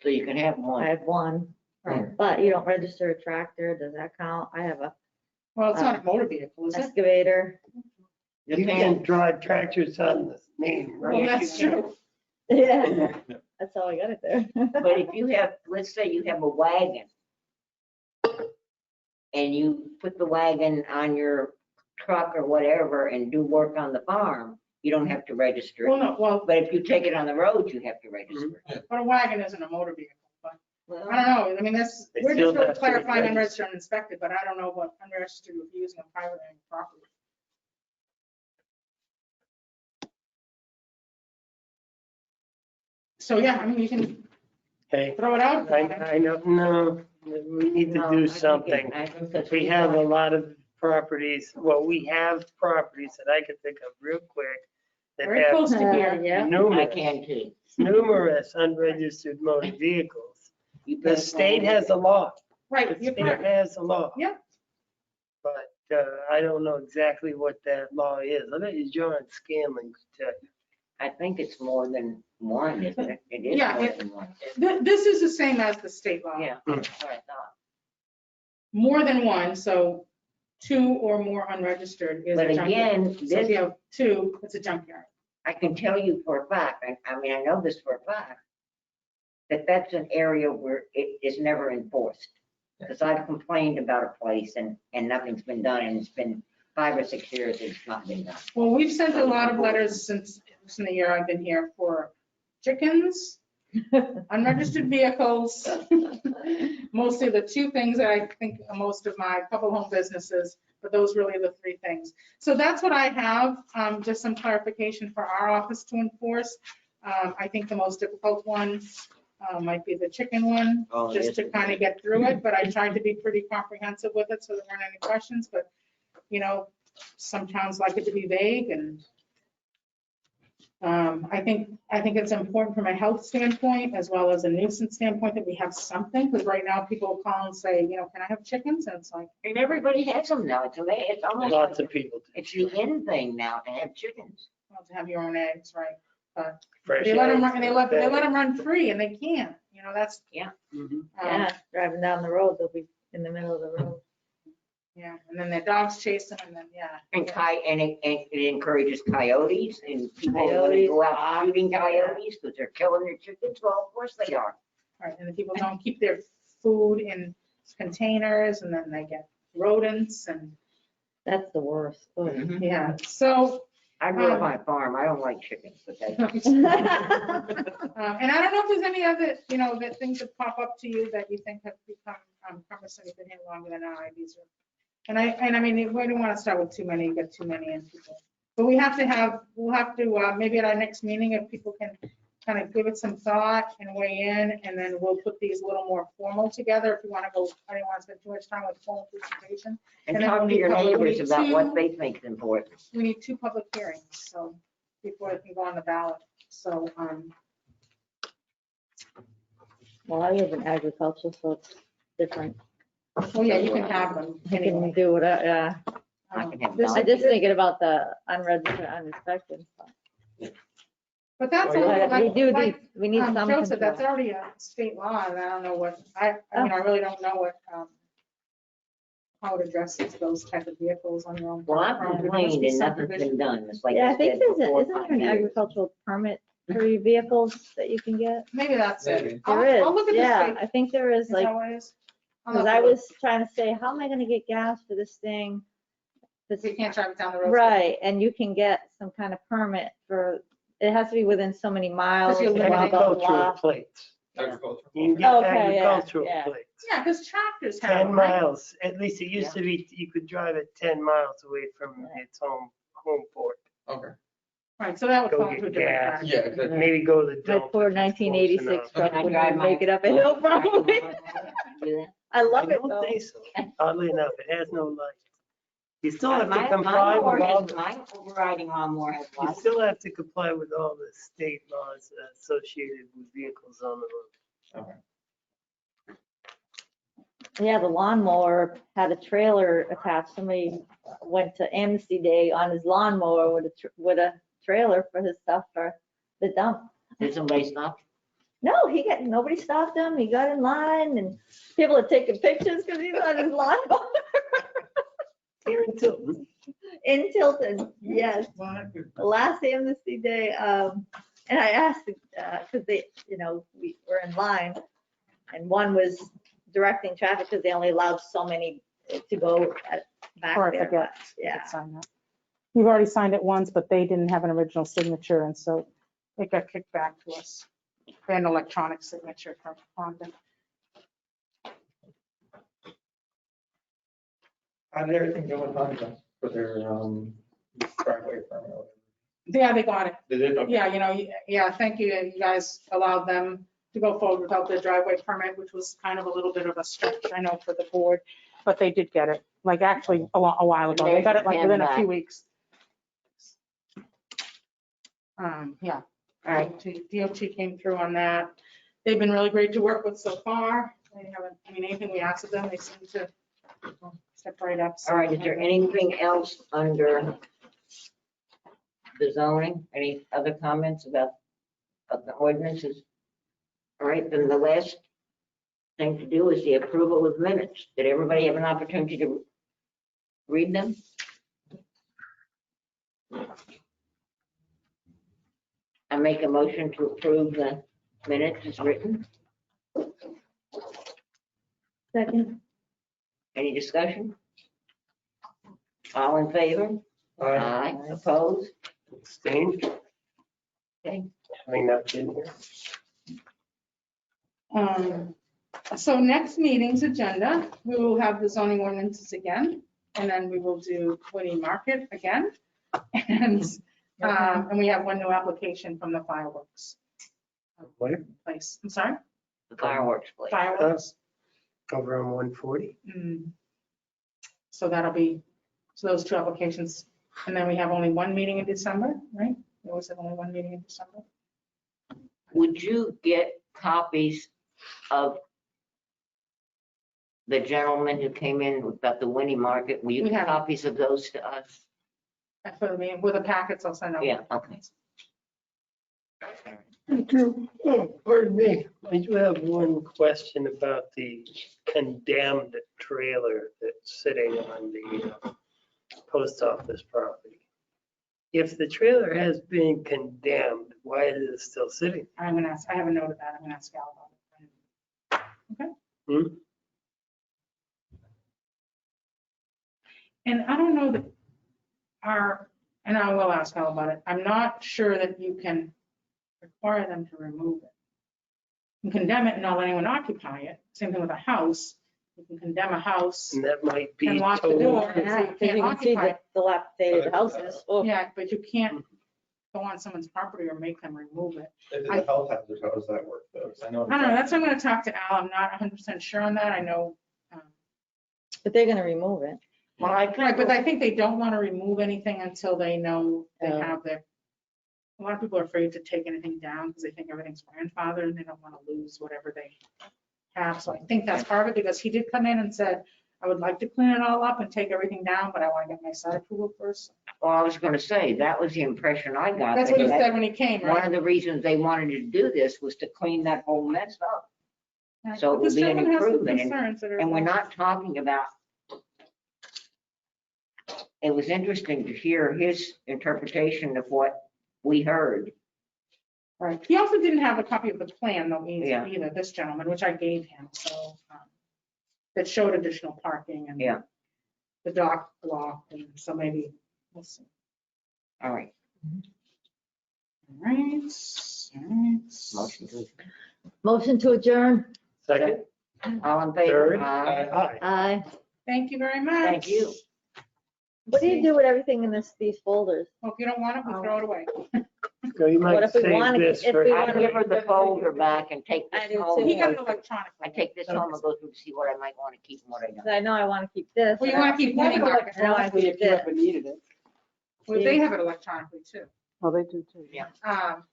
S3: So you can have
S5: I
S3: one.
S5: have 1,
S4: Right.
S5: but you don't register a tractor. Does that count? I have a
S4: Well, it's not a motor vehicle, is it?
S5: excavator.
S6: You can drive tractors on the name,
S4: Well,
S6: right?
S4: that's true.
S5: Yeah, that's all I got it there.
S3: But if you have, let's say you have a wagon and you put the wagon on your truck or whatever and do work on the farm, you don't have to register
S4: Well,
S3: it.
S4: no, well,
S3: But if you take it on the road, you have to register it.
S4: but a wagon isn't a motor vehicle, but
S3: Well,
S4: I don't know. I mean,
S6: They
S4: we're
S6: still
S4: just really
S6: have to
S4: clarifying
S6: register.
S4: unregistered and inspected, but I don't know what unregistered would be using on private property. So, yeah, I mean, you can
S6: Hey,
S4: throw it out.
S6: I know, no, we need to
S3: no, I
S6: do
S3: think
S6: something.
S3: I think that's
S6: We have a lot of properties, well, we have properties that I can think of real quick that
S4: Very
S6: have
S4: close to here.
S5: Yeah.
S3: I
S6: numerous,
S3: can too.
S6: numerous unregistered motor vehicles.
S3: You
S6: The
S3: can-
S6: state has a law.
S4: Right,
S6: The
S4: you're
S6: state
S4: correct.
S6: has a law.
S4: Yeah.
S6: But I don't know exactly what that law is. I bet you John Scanlon could tell you.
S3: I think it's more than one, isn't it? It is
S4: Yeah,
S3: more
S4: it-
S3: than one.
S4: This is the same as the state law.
S3: Yeah, that's what I thought.
S4: More than one, so 2 or more unregistered is
S3: But
S4: a junkyard.
S3: again,
S4: So if
S3: this,
S4: you have 2, it's a junkyard.
S3: I can tell you for a fact, I mean, I know this for a fact, that that's an area where it is never enforced. Because I've complained about a place and nothing's been done, and it's been 5 or 6 years it's not been done.
S4: Well, we've sent a lot of letters since the year I've been here for chickens, unregistered vehicles, mostly the 2 things that I think are most of my couple home businesses, but those really are the 3 things. So that's what I have, just some clarification for our office to enforce. I think the most difficult one might be the chicken one,
S3: Oh,
S4: just
S3: yes.
S4: to kind of get through it, but I tried to be pretty comprehensive with it, so there weren't any questions, but, you know, some towns like it to be vague, and I think it's important from a health standpoint as well as a nuisance standpoint that we have something, because right now people call and say, you know, can I have chickens? And it's like,
S3: And everybody has them now. It's almost
S6: Lots
S3: like,
S6: of people. do.
S3: it's the in thing now to have chickens.
S4: well, to have your own eggs, right? But
S6: Fresh
S4: they let them
S6: eggs,
S4: run, and they let them run free, and they can't, you know, that's,
S6: Mhm.
S5: Yeah, driving down the road, they'll be in the middle of the road.
S4: yeah, and then their dogs chase them, and then, yeah.
S3: And it encourages coyotes, and people are gonna go out shooting coyotes because they're killing their chickens. Well, of course they are.
S4: Right, and the people don't keep their food in containers, and then they get rodents, and,
S5: That's the worst. Ugh.
S3: Mhm.
S4: yeah, so,
S3: I grew up on a farm. I don't like chickens, but that's.
S4: and I don't know if there's any other, you know, that things that pop up to you that you think have become cumbersome, you've been here longer than I, these are, and I mean, we don't want to start with too many, get too many in people. But we'll have to, maybe at our next meeting, if people can kind of give it some thought and weigh in, and then we'll put these a little more formal together if you want to go, I don't want to spend too much time with formal presentation.
S3: And
S4: And then
S3: talk
S4: we'll
S3: to your
S4: need public-
S3: neighbors
S4: we need
S3: about what
S4: two-
S3: they think is important.
S4: We need 2 public hearings, so, before it can go on the ballot. So,
S5: Well, I live in agriculture, so it's different.
S4: oh yeah, you can have them
S5: I
S4: anyway.
S5: can do what I,
S3: I can have
S4: This-
S5: I'm just thinking about the unregistered, uninspected stuff.
S4: But that's a
S8: Oh,
S4: little
S8: yeah.
S5: We
S4: like,
S5: do
S4: like
S5: need, we need some
S4: Joe said, that's
S5: control.
S4: already a state law, and I don't know what, I mean, I really don't know what, how it addresses those type of vehicles on your own.
S3: Well, I've
S4: property. There must
S3: complained
S4: be
S3: and
S4: some
S3: nothing's
S4: provision.
S3: been done. It's like
S5: Yeah,
S3: I
S5: I think
S3: said
S5: there's,
S3: before,
S5: isn't there
S3: 5
S5: an
S3: years.
S5: agricultural permit for your vehicles that you can get?
S4: Maybe that's it.
S8: Maybe.
S4: I'll
S5: There is,
S4: I'll look at the
S5: yeah,
S4: state.
S5: I think there is,
S4: Is
S5: like,
S4: that what it is? I'll
S5: because
S4: have
S5: I
S4: to look.
S5: was trying to say, how am I gonna get gas for this thing? This-
S4: You can't drive it down the road.
S5: Right, and you can get some kind of permit for, it has to be within so many miles,
S4: you're
S5: blah, blah,
S6: Agricultural
S5: blah.
S6: plates.
S8: Agricultural.
S6: You can get
S5: Okay, yeah,
S6: agricultural
S5: yeah.
S6: plates.
S4: Yeah, because tractors have
S6: 10
S4: them, right?
S6: miles, at least it used to be, you could drive it 10 miles away from its home port.
S8: Okay.
S4: Right, so that would
S6: Go
S4: fall
S6: get
S4: into a different
S6: gas.
S4: category.
S8: Yeah, exactly.
S6: Maybe go to the
S5: My
S6: dump.
S5: poor
S6: if it's close
S5: 1986
S6: enough.
S5: truck
S3: Can I
S5: wouldn't
S3: drive
S5: even
S3: my-
S5: make it up a hill probably.
S3: Do that?
S5: I love
S6: I
S5: it
S6: don't
S5: though.
S6: think so. Oddly enough, it has no light. You still have to
S3: My
S6: comply with all,
S3: my overriding lawnmower has
S6: you
S3: lights.
S6: still have to comply with all the state laws associated with vehicles on the road.
S8: Okay.
S5: Yeah, the lawnmower had a trailer attached. Somebody went to Amnesty Day on his lawnmower with a trailer for his stuff for the dump.
S3: Did somebody stop?
S5: No, nobody stopped him. He got in line and people are taking pictures because he's on his lawnmower.
S6: Here in Tilton.
S5: In Tilton, yes. The last Amnesty Day, and I asked, because they, we were in line, and one was directing traffic because they only allowed so many to go back
S4: Or I
S5: there.
S4: forget.
S5: but, Yeah.
S4: Sign that. We've already signed it once, but they didn't have an original signature, and so it got kicked back to us. They had an electronic signature from Honda.
S8: How did everything go with Honda for their driveway permit?
S4: Yeah, they got it.
S8: They did? Okay.
S4: Yeah, thank you. You guys allowed them to go forward without their driveway permit, which was kind of a little bit of a stretch, I know, for the board, but they did get it, like actually a while ago. They got it like within a few weeks. Yeah.
S3: All right.
S4: DOT came through on that. They've been really great to work with so far. They haven't, anything we asked of them, they seem to step right up. So-
S3: All right, is there anything else under the zoning. Any other comments about the ordinances? All right, then the last thing to do is the approval of minutes. Did everybody have an opportunity to read them? I make a motion to approve the minutes as written.
S5: Second.
S3: Any discussion? All in favor? Aye. Opposed?
S6: Abstained,
S3: Okay.
S6: having not been here.
S4: So next meeting's agenda, we will have the zoning ordinances again, and then we will do Woody Market again. And we have one new application from the fireworks
S6: Where?
S4: place. I'm sorry?
S3: The fireworks place.
S4: Fireworks.
S6: Over on 140.
S4: So that'll be, so those two applications. And then we have only one meeting in December, right? We always have only one meeting in December.
S3: Would you get copies of the gentleman who came in about the Winnie Market? Will you
S4: We
S3: get
S4: have.
S3: copies of those to us?
S4: That's what I mean, with the packets I'll send out.
S3: Yeah, okay.
S6: Pardon me, I do have one question about the condemned trailer that's sitting on the post office property. If the trailer has been condemned, why is it still sitting?
S4: I'm gonna ask, I have a note of that. I'm gonna ask Al about it. Okay.
S6: Hmm?
S4: And I don't know that and I will ask Al about it. I'm not sure that you can require them to remove it. You can condemn it and not let anyone occupy it. Same thing with a house. You can condemn a house
S6: And that might be
S4: and lock the
S6: totally.
S4: door and say you
S5: Because
S4: can't
S5: you can see
S4: occupy
S5: the
S4: it.
S5: dilapidated houses. Oh,
S4: Yeah, but you can't go on someone's property or make them remove it.
S8: If it's a health hazard, how does that work though? 'Cause I know.
S4: I don't know. That's why I'm gonna talk to Al. I'm not 100% sure on that. I know.
S5: but they're gonna remove it.
S3: Well, I
S4: Right, but
S3: think,
S4: I think they don't want to remove anything until they know they
S5: Yeah.
S4: have their, a lot of people are afraid to take anything down because they think everything's grandfathered and they don't want to lose whatever they have. So I think that's part of it, because he did come in and said, I would like to clean it all up and take everything down, but I want to get my site approval first.
S3: well, I was gonna say, that was the impression I got.
S4: That's what he
S3: that
S4: said when he came,
S3: One
S4: right?
S3: of the reasons they wanted to do this was to clean that whole mess up. So it
S4: This
S3: would be an
S4: gentleman has some
S3: improvement,
S4: concerns that are-
S3: And we're not talking about, it was interesting to hear his interpretation of what we heard.
S4: Right. He also didn't have a copy of the plan though
S3: Yeah.
S4: either, this gentleman, which I gave him, so, that showed additional parking and
S3: Yeah.
S4: the dock block, and so maybe, we'll see.
S3: All right,
S4: All right, all right.
S3: motion to,
S5: Motion to adjourn.
S6: Second,
S3: all in favor?
S6: third,
S3: Aye.
S6: aye.
S4: Thank you very much.
S3: Thank you.
S5: What do you do with everything in these folders?
S4: Well, if you don't want it, we'll throw it away.
S6: So you
S5: What
S6: might
S5: if we
S6: save
S5: wanna-
S6: this
S5: if
S6: for.
S5: we
S3: I
S5: wanna-
S3: give her the folder back and take
S5: I
S3: this
S5: do
S3: home.
S4: He got it
S5: too.
S4: electronically.
S3: I take this home and go through to see what I might want to keep and what I don't.
S5: 'Cause I know I want to keep this.
S4: Well, you want to keep winning market.
S5: I know I keep this.
S9: needed it.
S4: Well, they have it electronically too.
S9: Well, they do too.
S3: Yeah.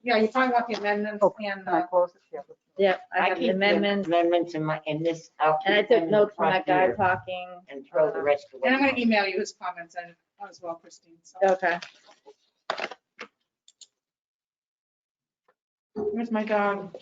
S4: Yeah, you probably want the amendments
S9: Oh,
S4: and,
S9: Can I close it? Yeah.
S5: Yep, I have
S3: keep
S5: the amendments,
S3: Amendments in this. I'll
S5: and I
S3: keep them
S5: took
S3: in the
S5: notes from
S3: front
S5: that guy
S3: here
S5: talking.
S3: And throw the rest away.
S4: and I'm going to email you his comments and as well, Christine. So
S5: Okay.
S4: here's my dog.